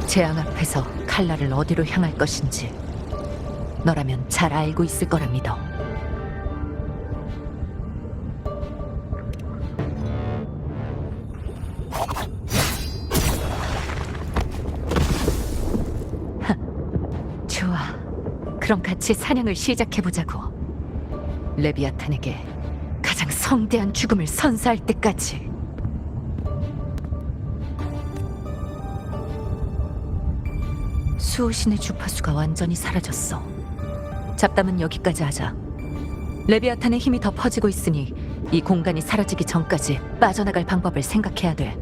재앙 앞에서 칼날을 어디로 향할 것인지 너라면 잘 알고 있을 거라 믿어. 좋아. 그럼 같이 사냥을 시작해보자고. 레비아탄에게 가장 성대한 죽음을 선사할 때까지. 수호신의 주파수가 완전히 사라졌어. 잡담은 여기까지 하자. 레비아탄의 힘이 더 퍼지고 있으니 이 공간이 사라지기 전까지 빠져나갈 방법을 생각해야 돼.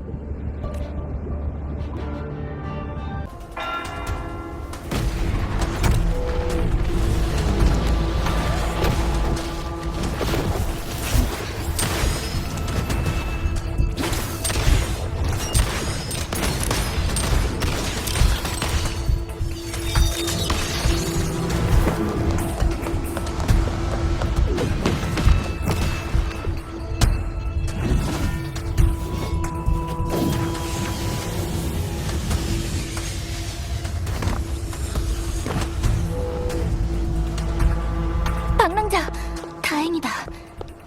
방랑자, 다행이다.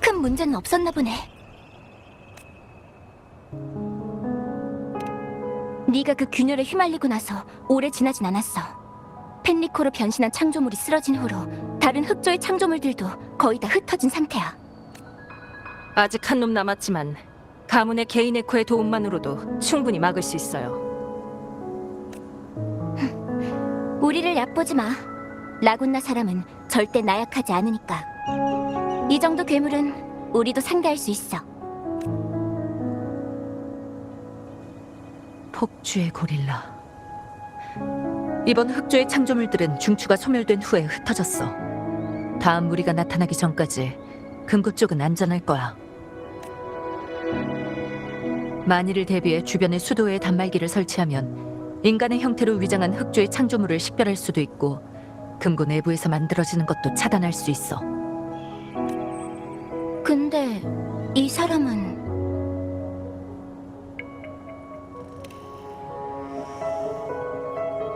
큰 문제는 없었나 보네. 네가 그 균열에 휘말리고 나서 오래 지나진 않았어. 펜리코로 변신한 창조물이 쓰러진 후로 다른 흑조의 창조물들도 거의 다 흩어진 상태야.
아직 한 놈 남았지만 가문의 개인 에코의 도움만으로도 충분히 막을 수 있어요.
우리를 얕보지 마. 라군나 사람은 절대 나약하지 않으니까. 이 정도 괴물은 우리도 상대할 수 있어.
폭주의 고릴라. 이번 흑조의 창조물들은 중추가 소멸된 후에 흩어졌어. 다음 무리가 나타나기 전까지 금고 쪽은 안전할 거야. 만일을 대비해 주변에 수도의 단말기를 설치하면 인간의 형태로 위장한 흑조의 창조물을 식별할 수도 있고 금고 내부에서 만들어지는 것도 차단할 수 있어.
근데 이 사람은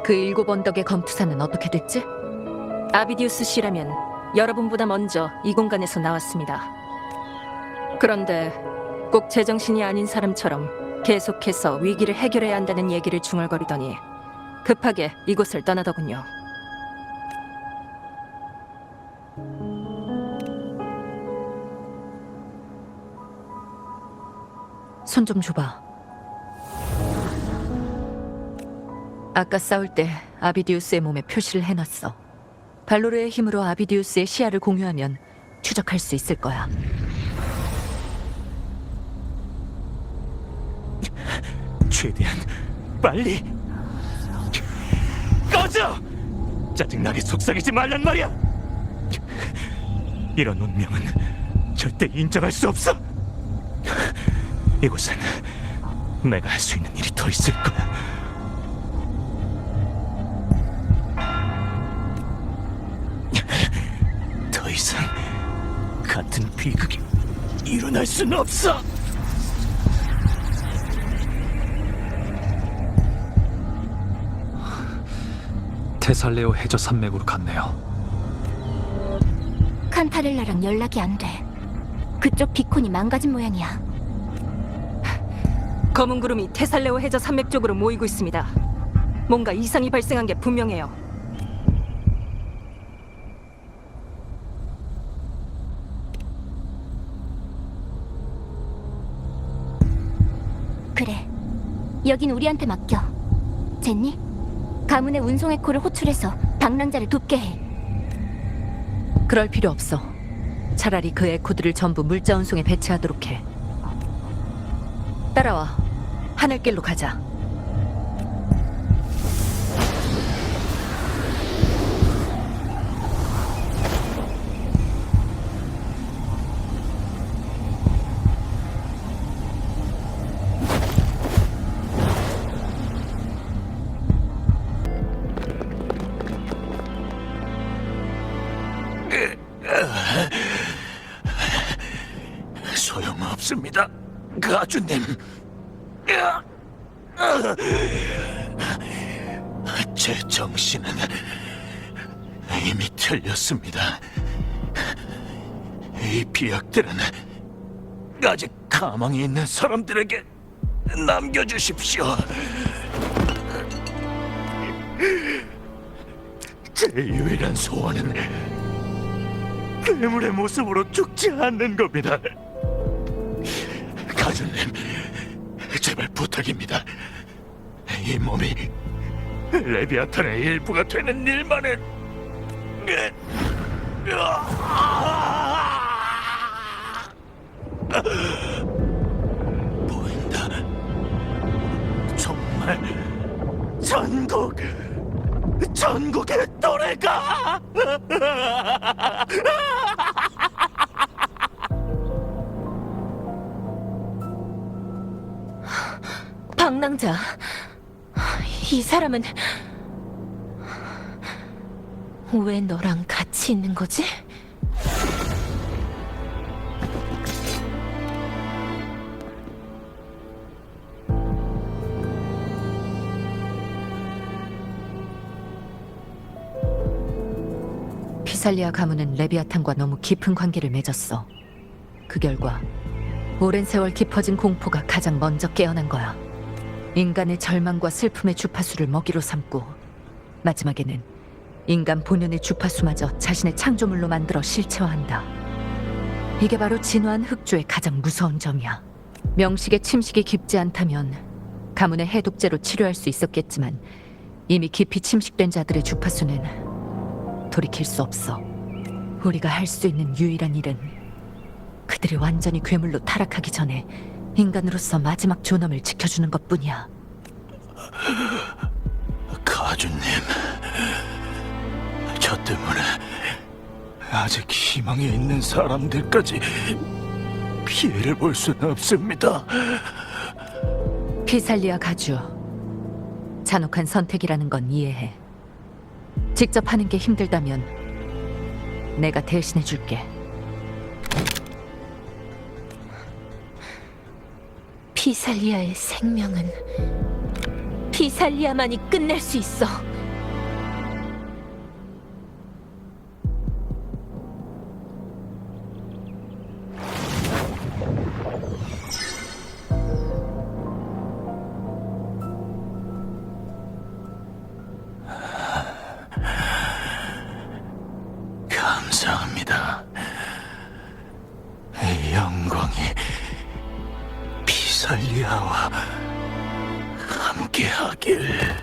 그 7 언덕의 검투사는 어떻게 됐지? 아비디우스 씨라면 여러분보다 먼저 이 공간에서 나왔습니다. 그런데 꼭 제정신이 아닌 사람처럼 계속해서 위기를 해결해야 한다는 얘기를 중얼거리더니 급하게 이곳을 떠나더군요. 손 좀 줘봐. 아까 싸울 때 아비디우스의 몸에 표시를 해놨어. 발로르의 힘으로 아비디우스의 시야를 공유하면 추적할 수 있을 거야.
최대한 빨리 꺼져! 짜증나게 속삭이지 말란 말이야! 이런 운명은 절대 인정할 수 없어! 이곳은 내가 할 수 있는 일이 더 있을 거야. 더 이상 같은 비극이 일어날 수는 없어!
테살레오 해저 산맥으로 갔네요.
칸타렐라랑 연락이 안 돼. 그쪽 비콘이 망가진 모양이야.
검은 구름이 테살레오 해저 산맥 쪽으로 모이고 있습니다. 뭔가 이상이 발생한 게 분명해요.
그래, 여긴 우리한테 맡겨. 젠니, 가문의 운송 에코를 호출해서 방랑자를 돕게 해.
그럴 필요 없어. 차라리 그 에코들을 전부 물자 운송에 배치하도록 해. 따라와. 하늘길로 가자.
소용없습니다, 가주님. 제 정신은 이미 틀렸습니다. 이 비약들은 아직 가망이 있는 사람들에게 남겨주십시오. 제 유일한 소원은 괴물의 모습으로 죽지 않는 겁니다. 가주님, 제발 부탁입니다. 이 몸이 레비아탄의 일부가 되는 일만은
전국의 노래가
방랑자, 이 사람은 왜 너랑 같이 있는 거지?
피살리아 가문은 레비아탄과 너무 깊은 관계를 맺었어. 그 결과 오랜 세월 깊어진 공포가 가장 먼저 깨어난 거야. 인간의 절망과 슬픔의 주파수를 먹이로 삼고 마지막에는 인간 본연의 주파수마저 자신의 창조물로 만들어 실체화한다. 이게 바로 진화한 흑조의 가장 무서운 점이야. 명식의 침식이 깊지 않다면 가문의 해독제로 치료할 수 있었겠지만 이미 깊이 침식된 자들의 주파수는 돌이킬 수 없어. 우리가 할 수 있는 유일한 일은 그들이 완전히 괴물로 타락하기 전에 인간으로서 마지막 존엄을 지켜주는 것뿐이야.
가주님, 저 때문에 아직 희망이 있는 사람들까지 피해를 볼 수는 없습니다.
피살리아 가주, 잔혹한 선택이라는 건 이해해. 직접 하는 게 힘들다면 내가 대신해 줄게.
피살리아의 생명은 피살리아만이 끝낼 수 있어.
감사합니다. 이 영광이 피살리아와 함께하길.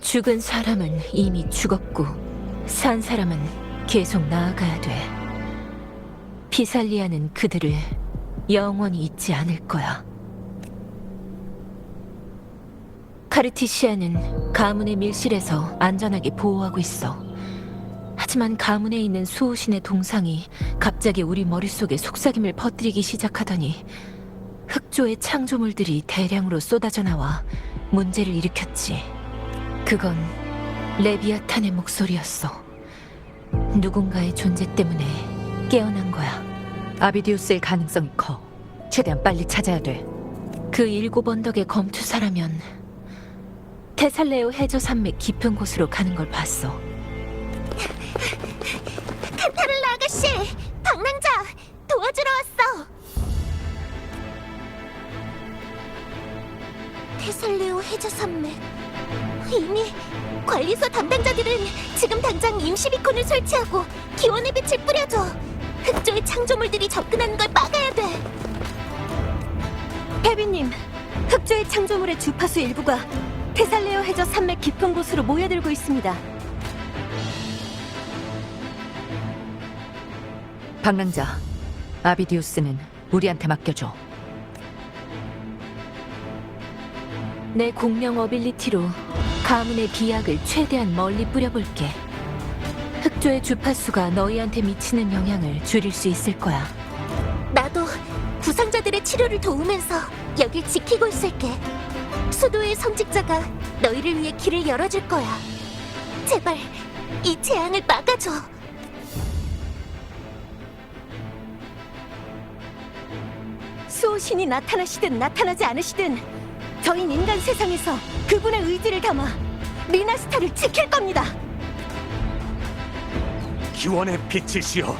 죽은 사람은 이미 죽었고 산 사람은 계속 나아가야 돼. 피살리아는 그들을 영원히 잊지 않을 거야. 카르티시아는 가문의 밀실에서 안전하게 보호하고 있어. 하지만 가문에 있는 수호신의 동상이 갑자기 우리 머릿속에 속삭임을 퍼뜨리기 시작하더니 흑조의 창조물들이 대량으로 쏟아져 나와 문제를 일으켰지. 그건 레비아탄의 목소리였어. 누군가의 존재 때문에 깨어난 거야.
아비디우스의 가능성이 커. 최대한 빨리 찾아야 돼.
그 7 언덕의 검투사라면 테살레오 해저 산맥 깊은 곳으로 가는 걸 봤어.
칸타를라 아가씨, 방랑자 도와주러 왔어. 테살레오 해저 산맥. 이미 관리소 담당자들은 지금 당장 임시 비콘을 설치하고 기원의 빛을 뿌려줘. 흑조의 창조물들이 접근하는 걸 막아야 돼.
케빈님, 흑조의 창조물의 주파수 일부가 테살레오 해저 산맥 깊은 곳으로 모여들고 있습니다.
방랑자, 아비디우스는 우리한테 맡겨줘.
내 공명 어빌리티로 가문의 비약을 최대한 멀리 뿌려볼게. 흑조의 주파수가 너희한테 미치는 영향을 줄일 수 있을 거야.
나도 부상자들의 치료를 도우면서 여길 지키고 있을게. 수도의 성직자가 너희를 위해 길을 열어줄 거야. 제발 이 재앙을 막아줘.
수호신이 나타나시든 나타나지 않으시든 저흰 인간 세상에서 그분의 의지를 담아 미나스타를 지킬 겁니다.
기원의 빛이시여,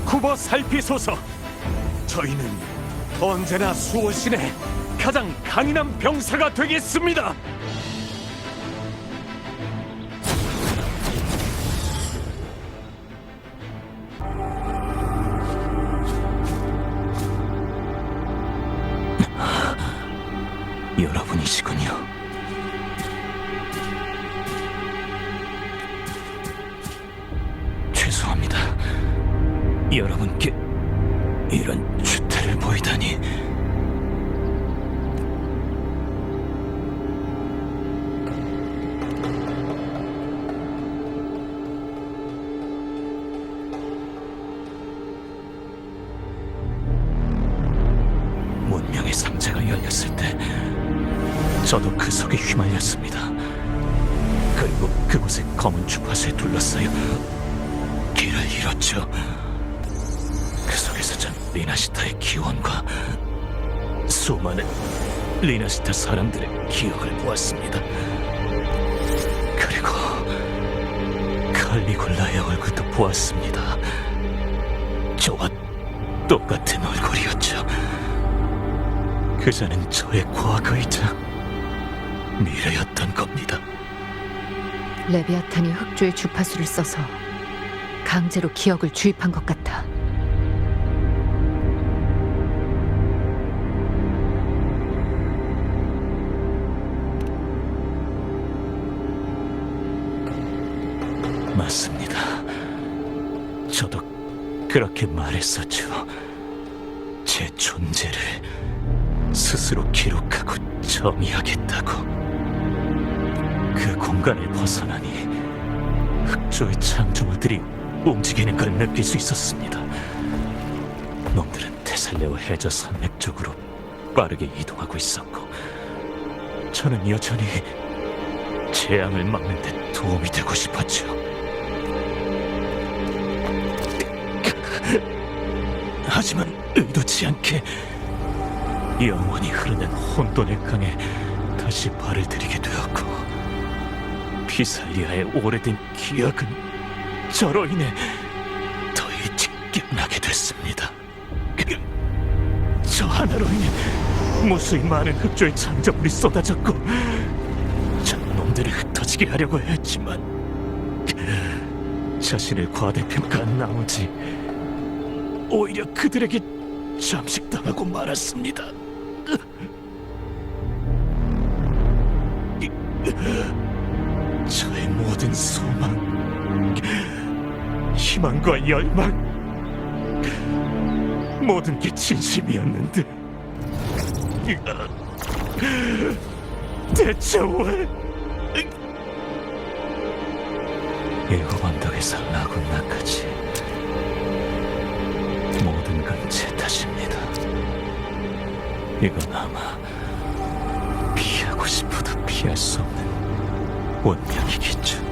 굽어 살피소서. 저희는 언제나 수호신의 가장 강인한 병사가 되겠습니다.
여러분께 이런 주태를 보이다니. 문명의 상자가 열렸을 때 저도 그 속에 휘말렸습니다. 그리고 그곳에 검은 주파수에 둘러싸여 길을 잃었죠. 그 속에서 전 리나시타의 기원과 수많은 리나시타 사람들의 기억을 보았습니다. 그리고 칼리굴라의 얼굴도 보았습니다. 저와 똑같은 얼굴이었죠. 그자는 저의 과거이자 미래였던 겁니다.
레비아탄이 흑조의 주파수를 써서 강제로 기억을 주입한 것 같아.
맞습니다. 저도 그렇게 말했었죠. 제 존재를 스스로 기록하고 정의하겠다고. 그 공간을 벗어나니 흑조의 창조물들이 움직이는 걸 느낄 수 있었습니다. 놈들은 테살레오 해저 산맥 쪽으로 빠르게 이동하고 있었고, 저는 여전히 재앙을 막는 데 도움이 되고 싶었죠. 하지만 의도치 않게 영원히 흐르는 혼돈의 강에 다시 발을 들이게 되었고, 피살리아의 오래된 기억은 저로 인해 더 일찍 깨어나게 됐습니다. 저 하나로 인해 무수히 많은 흑조의 창조물이 쏟아졌고, 전 놈들을 흩어지게 하려고 했지만 자신을 과대평가한 나머지 오히려 그들에게 잠식당하고 말았습니다. 저의 모든 소망, 희망과 열망, 모든 게 진심이었는데 대체 왜? 일곱 언덕에서 라군나까지 모든 건 제 탓입니다. 이건 아마 피하고 싶어도 피할 수 없는 운명이겠죠.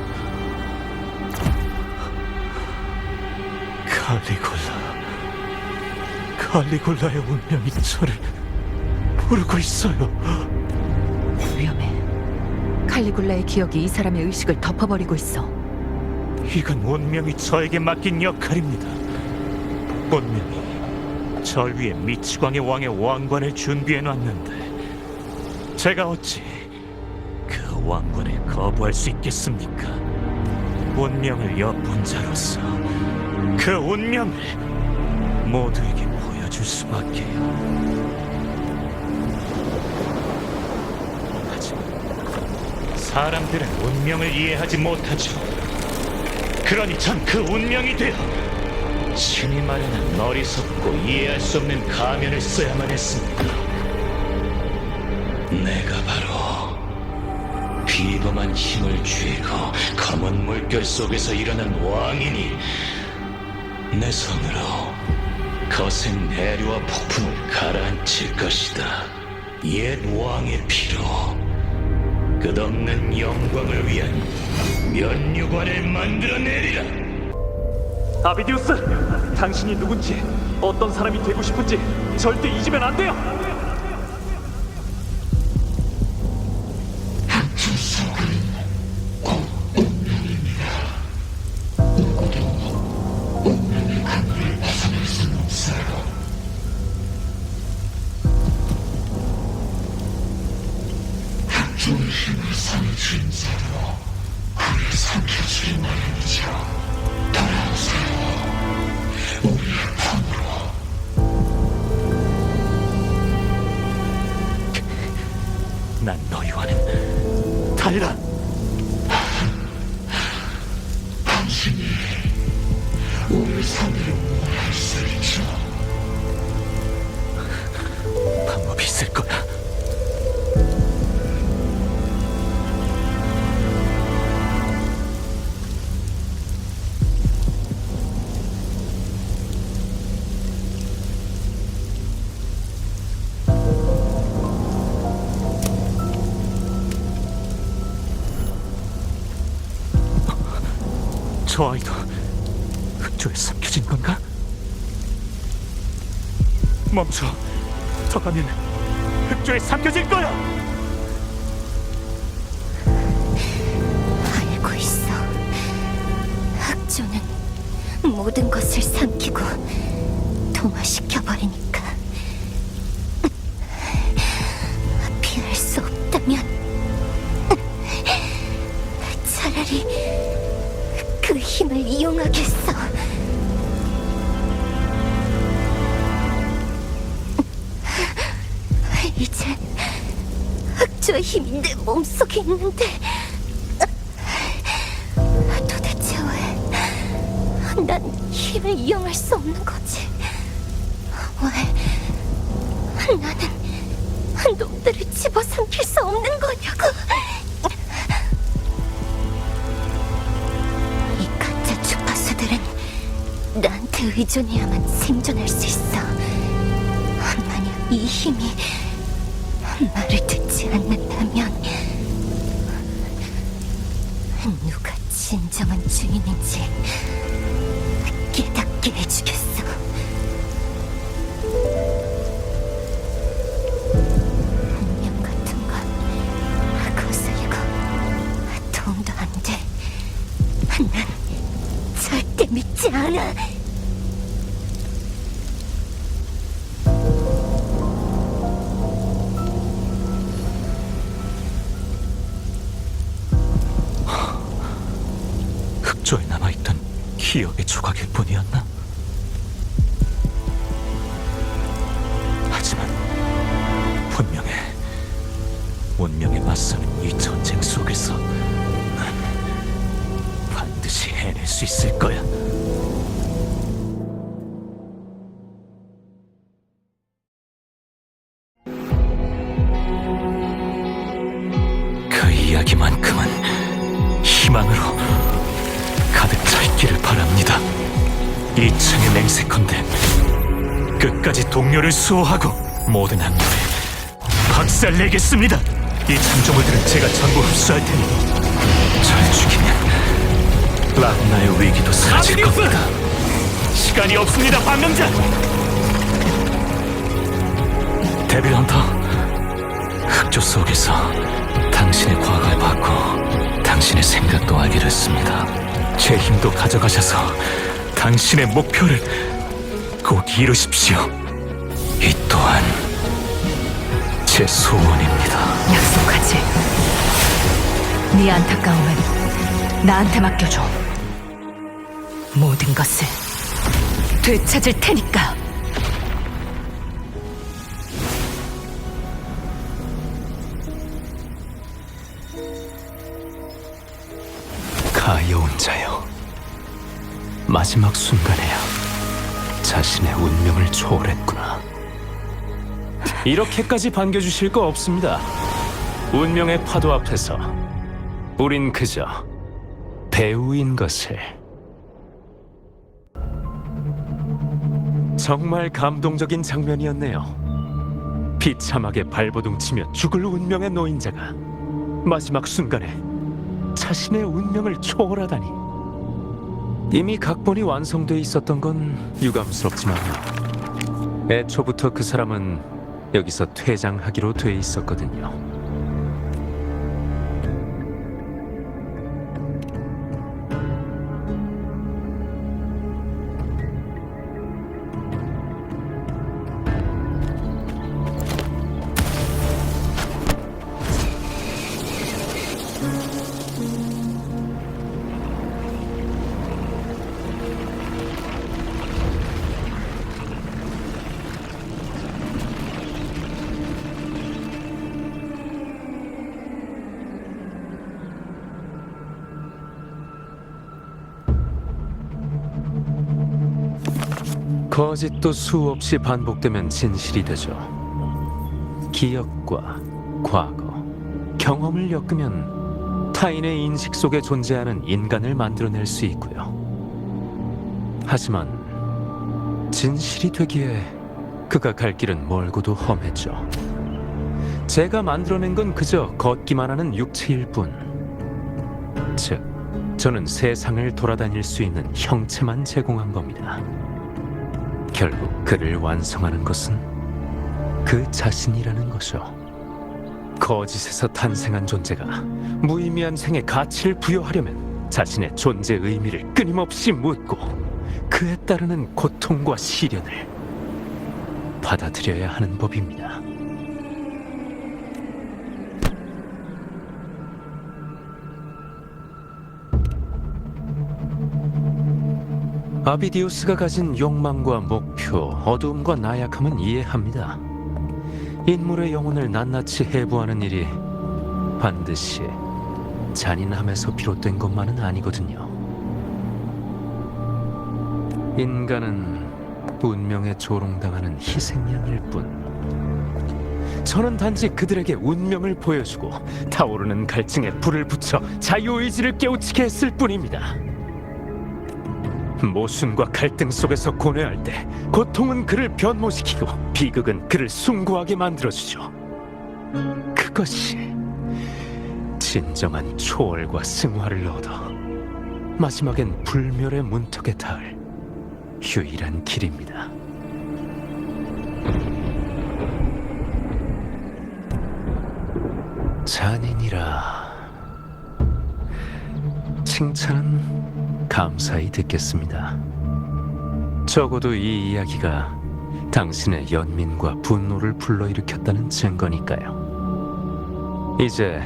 칼리굴라의 운명이 저를 부르고 있어요.
위험해. 칼리굴라의 기억이 이 사람의 의식을 덮어버리고 있어.
이건 운명이 저에게 맡긴 역할입니다. 운명이 절 위에 미치광의 왕의 왕관을 준비해놨는데 제가 어찌 그 왕관을 거부할 수 있겠습니까? 운명을 엿본 자로서 그 운명을 모두에게 보여줄 수밖에요. 하지만 사람들은 운명을 이해하지 못하죠. 그러니 전 그 운명이 되어 신이 마련한 어리석고 이해할 수 없는 가면을 써야만 했습니다. 내가 바로 비범한 힘을 쥐고 검은 물결 속에서 일어난 왕이니 내 손으로 거센 내류와 폭풍을 가라앉힐 것이다. 옛 왕의 피로 끝없는 영광을 위한 면류관을 만들어내리라.
아비디우스, 당신이 누군지, 어떤 사람이 되고 싶은지 절대 잊으면 안 돼요.
난 너희와는 달라. 당신이 우리 상대를 할 수
저 아이도 흑조에 삼켜진 건가? 멈춰. 더 가면 흑조에 삼켜질 거야.
알고 있어. 흑조는 모든 것을 삼키고 동화시켜버리니까. 피할 수 없다면 차라리 그 힘을 이용하겠어. 이제 흑조의 힘이 내 몸속에 있는데 도대체 왜 난 힘을 이용할 수 없는 거지? 왜 나는 놈들을 집어삼킬 수 없는 거냐고? 이 가짜 주파수들은 나한테 의존해야만 생존할 수 있어. 만약 이 힘이 말을 듣지 않는다면 누가 진정한 주인인지 깨닫게 해주겠어. 운명 같은 건 거슬리고 도움도 안 돼. 난 절대 믿지 않아.
흑조에 남아있던 기억의 조각일 뿐이었나? 하지만 분명해. 운명에 맞서는 이 전쟁 속에서 난 반드시 해낼 수 있을 거야. 그 이야기만큼은 희망으로 가득 차 있기를 바랍니다. 2층의 맹세컨대 끝까지 동료를 수호하고 모든 악물을 박살내겠습니다. 이 창조물들은 제가 전부 흡수할 테니 잘 죽이면 라군나의 위기도 사라질 겁니다. 시간이 없습니다, 반명자! 데빌 헌터, 흑조 속에서 당신의 과거를 봤고 당신의 생각도 알게 됐습니다. 제 힘도 가져가셔서 당신의 목표를 꼭 이루십시오. 이 또한 제 소원입니다.
약속하지. 네 안타까움은 나한테 맡겨줘. 모든 것을 되찾을 테니까.
가여운 자여, 마지막 순간에야 자신의 운명을 초월했구나. 이렇게까지 반겨주실 거 없습니다. 운명의 파도 앞에서 우린 그저 배우인 것을. 정말 감동적인 장면이었네요. 비참하게 발버둥치며 죽을 운명의 노인자가 마지막 순간에 자신의 운명을 초월하다니. 이미 각본이 완성돼 있었던 건 유감스럽지만요. 애초부터 그 사람은 여기서 퇴장하기로 돼 있었거든요. 거짓도 수없이 반복되면 진실이 되죠. 기억과 과거, 경험을 엮으면 타인의 인식 속에 존재하는 인간을 만들어낼 수 있고요. 하지만 진실이 되기에 그가 갈 길은 멀고도 험했죠. 제가 만들어낸 건 그저 걷기만 하는 육체일 뿐, 즉 저는 세상을 돌아다닐 수 있는 형체만 제공한 겁니다. 결국 그를 완성하는 것은 그 자신이라는 것이죠. 거짓에서 탄생한 존재가 무의미한 생에 가치를 부여하려면 자신의 존재 의미를 끊임없이 묻고 그에 따르는 고통과 시련을 받아들여야 하는 법입니다. 아비디우스가 가진 욕망과 목표, 어두움과 나약함은 이해합니다. 인물의 영혼을 낱낱이 해부하는 일이 반드시 잔인함에서 비롯된 것만은 아니거든요. 인간은 운명에 조롱당하는 희생양일 뿐. 저는 단지 그들에게 운명을 보여주고 타오르는 갈증에 불을 붙여 자유의지를 깨우치게 했을 뿐입니다. 모순과 갈등 속에서 고뇌할 때 고통은 그를 변모시키고 비극은 그를 숭고하게 만들어주죠. 그것이 진정한 초월과 승화를 얻어 마지막엔 불멸의 문턱에 닿을 유일한 길입니다. 잔인이라 칭찬은 감사히 듣겠습니다. 적어도 이 이야기가 당신의 연민과 분노를 불러일으켰다는 증거니까요. 이제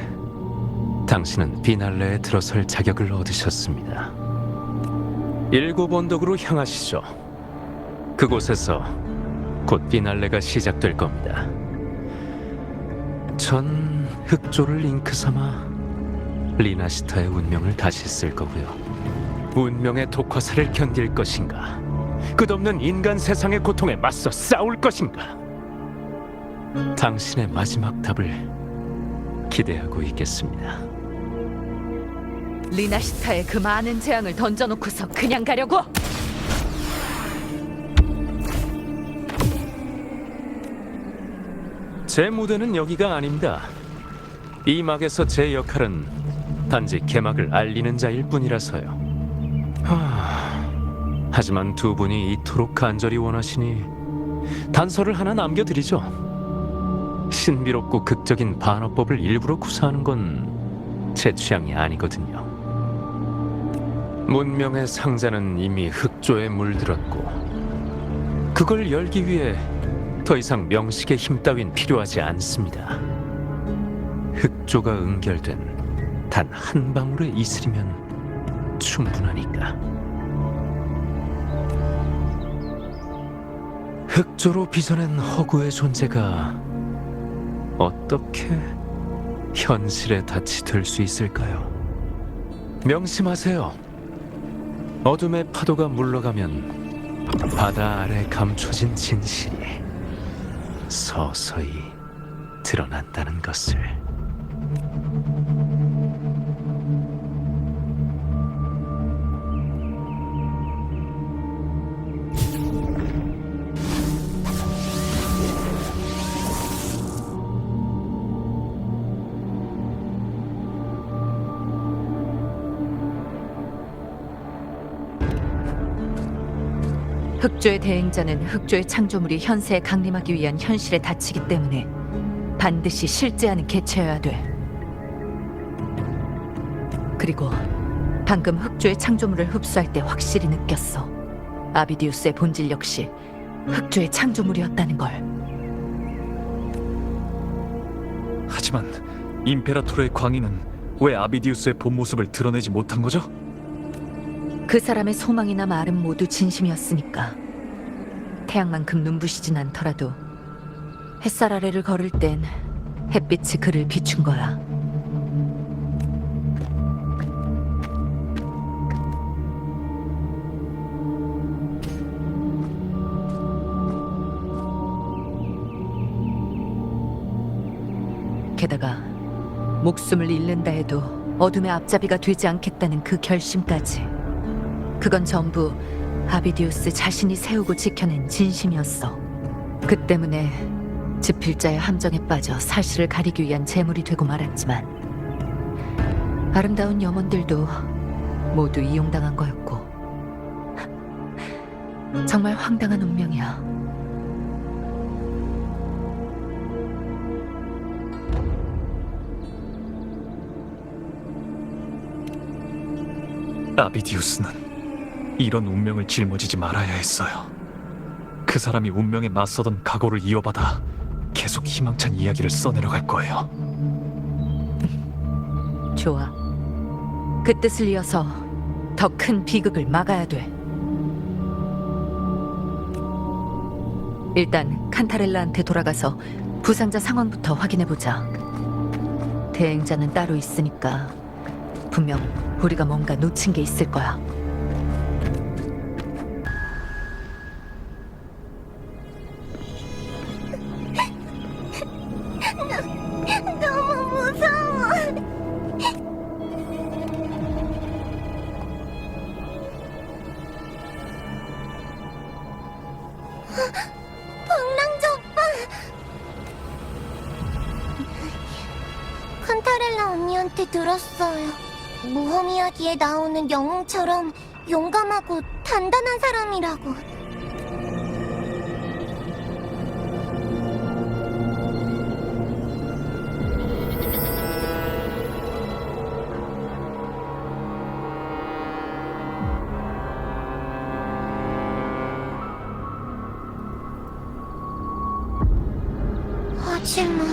당신은 비날레에 들어설 자격을 얻으셨습니다. 7 언덕으로 향하시죠. 그곳에서 곧 비날레가 시작될 겁니다. 전 흑조를 잉크 삼아 리나시타의 운명을 다시 쓸 거고요. 운명의 독화사를 견딜 것인가? 끝없는 인간 세상의 고통에 맞서 싸울 것인가? 당신의 마지막 답을 기대하고 있겠습니다.
리나시타의 그 많은 재앙을 던져놓고서 그냥 가려고?
제 무대는 여기가 아닙니다. 이 막에서 제 역할은 단지 개막을 알리는 자일 뿐이라서요. 하지만 두 분이 이토록 간절히 원하시니 단서를 하나 남겨드리죠. 신비롭고 극적인 반어법을 일부러 구사하는 건 제 취향이 아니거든요. 문명의 상자는 이미 흑조에 물들었고 그걸 열기 위해 더 이상 명식의 힘 따윈 필요하지 않습니다. 흑조가 응결된 단 한 방울의 이슬이면 충분하니까. 흑조로 빚어낸 허구의 존재가 어떻게 현실의 닻이 될 수 있을까요? 명심하세요. 어둠의 파도가 물러가면 바다 아래 감춰진 진실이 서서히 드러난다는 것을.
흑조의 대행자는 흑조의 창조물이 현세에 강림하기 위한 현실에 닫히기 때문에 반드시 실제하는 개체여야 돼. 그리고 방금 흑조의 창조물을 흡수할 때 확실히 느꼈어. 아비디우스의 본질 역시 흑조의 창조물이었다는 걸.
하지만 임페라토르의 광인은 왜 아비디우스의 본 모습을 드러내지 못한 거죠?
그 사람의 소망이나 말은 모두 진심이었으니까. 태양만큼 눈부시진 않더라도 햇살 아래를 걸을 땐 햇빛이 그를 비춘 거야. 게다가 목숨을 잃는다 해도 어둠의 앞잡이가 되지 않겠다는 그 결심까지. 그건 전부 아비디우스 자신이 세우고 지켜낸 진심이었어. 그 때문에 집필자의 함정에 빠져 사실을 가리기 위한 제물이 되고 말았지만 아름다운 염원들도 모두 이용당한 거였고. 정말 황당한 운명이야.
아비디우스는 이런 운명을 짊어지지 말아야 했어요. 그 사람이 운명에 맞서던 각오를 이어받아 계속 희망찬 이야기를 써내려갈 거예요.
좋아. 그 뜻을 이어서 더 큰 비극을 막아야 돼. 일단 칸타렐라한테 돌아가서 부상자 상황부터 확인해보자. 대행자는 따로 있으니까 분명 우리가 뭔가 놓친 게 있을 거야.
너무 무서워. 방랑자 오빠. 칸타렐라 언니한테 들었어요. 모험 이야기에 나오는 영웅처럼 용감하고 단단한 사람이라고. 하지만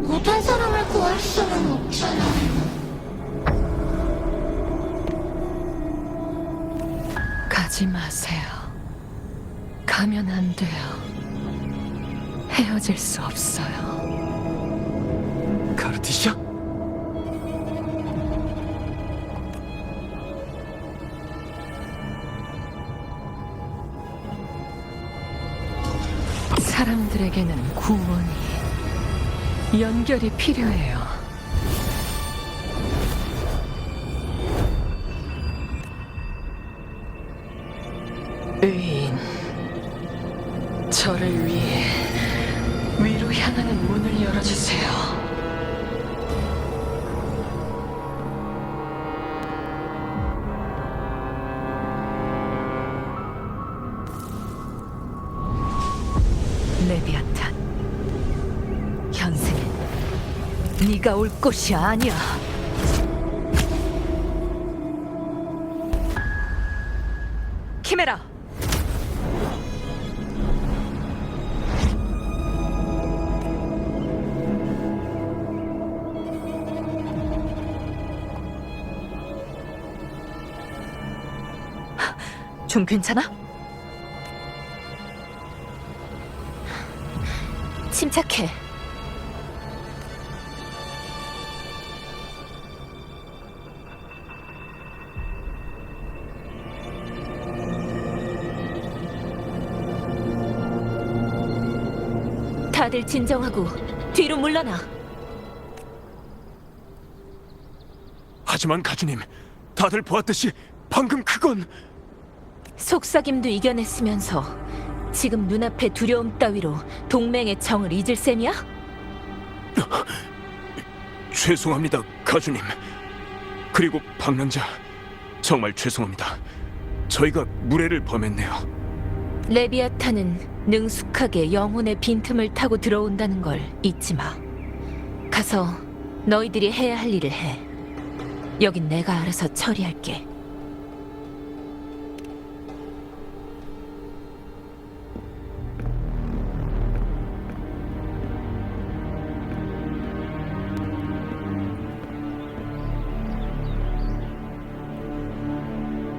모든 사람을 구할 수는 없잖아요.
가지 마세요. 가면 안 돼요. 헤어질 수 없어요.
카르티시아?
사람들에게는 구원이, 연결이 필요해요. 의인, 저를 위해 위로 향하는 문을 열어주세요.
레비아탄, 현생은 네가 올 곳이 아니야. 키메라, 좀 괜찮아? 침착해. 다들 진정하고 뒤로 물러나.
하지만 가주님, 다들 보았듯이 방금 그건
속삭임도 이겨냈으면서 지금 눈앞의 두려움 따위로 동맹의 정을 잊을 셈이야?
죄송합니다, 가주님. 그리고 방랑자, 정말 죄송합니다. 저희가 무례를 범했네요.
레비아탄은 능숙하게 영혼의 빈틈을 타고 들어온다는 걸 잊지 마. 가서 너희들이 해야 할 일을 해. 여긴 내가 알아서 처리할게.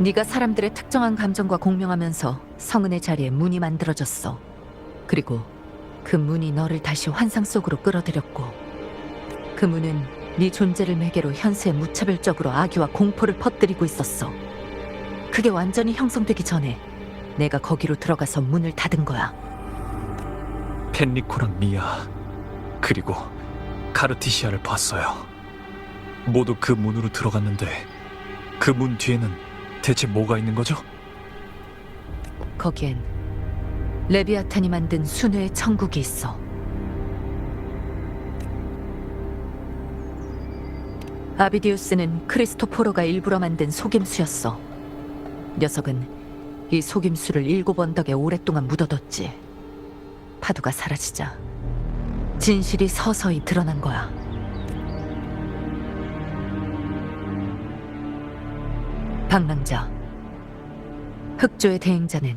네가 사람들의 특정한 감정과 공명하면서 성은의 자리에 문이 만들어졌어. 그리고 그 문이 너를 다시 환상 속으로 끌어들였고, 그 문은 네 존재를 매개로 현세에 무차별적으로 악의와 공포를 퍼뜨리고 있었어. 그게 완전히 형성되기 전에 내가 거기로 들어가서 문을 닫은 거야.
펜리코랑 미아 그리고 카르티시아를 봤어요. 모두 그 문으로 들어갔는데 그 문 뒤에는 대체 뭐가 있는 거죠?
거기엔 레비아탄이 만든 순회의 천국이 있어. 아비디우스는 크리스토포로가 일부러 만든 속임수였어. 녀석은 이 속임수를 7 언덕에 오랫동안 묻어뒀지. 파도가 사라지자 진실이 서서히 드러난 거야. 방랑자, 흑조의 대행자는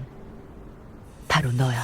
바로 너야.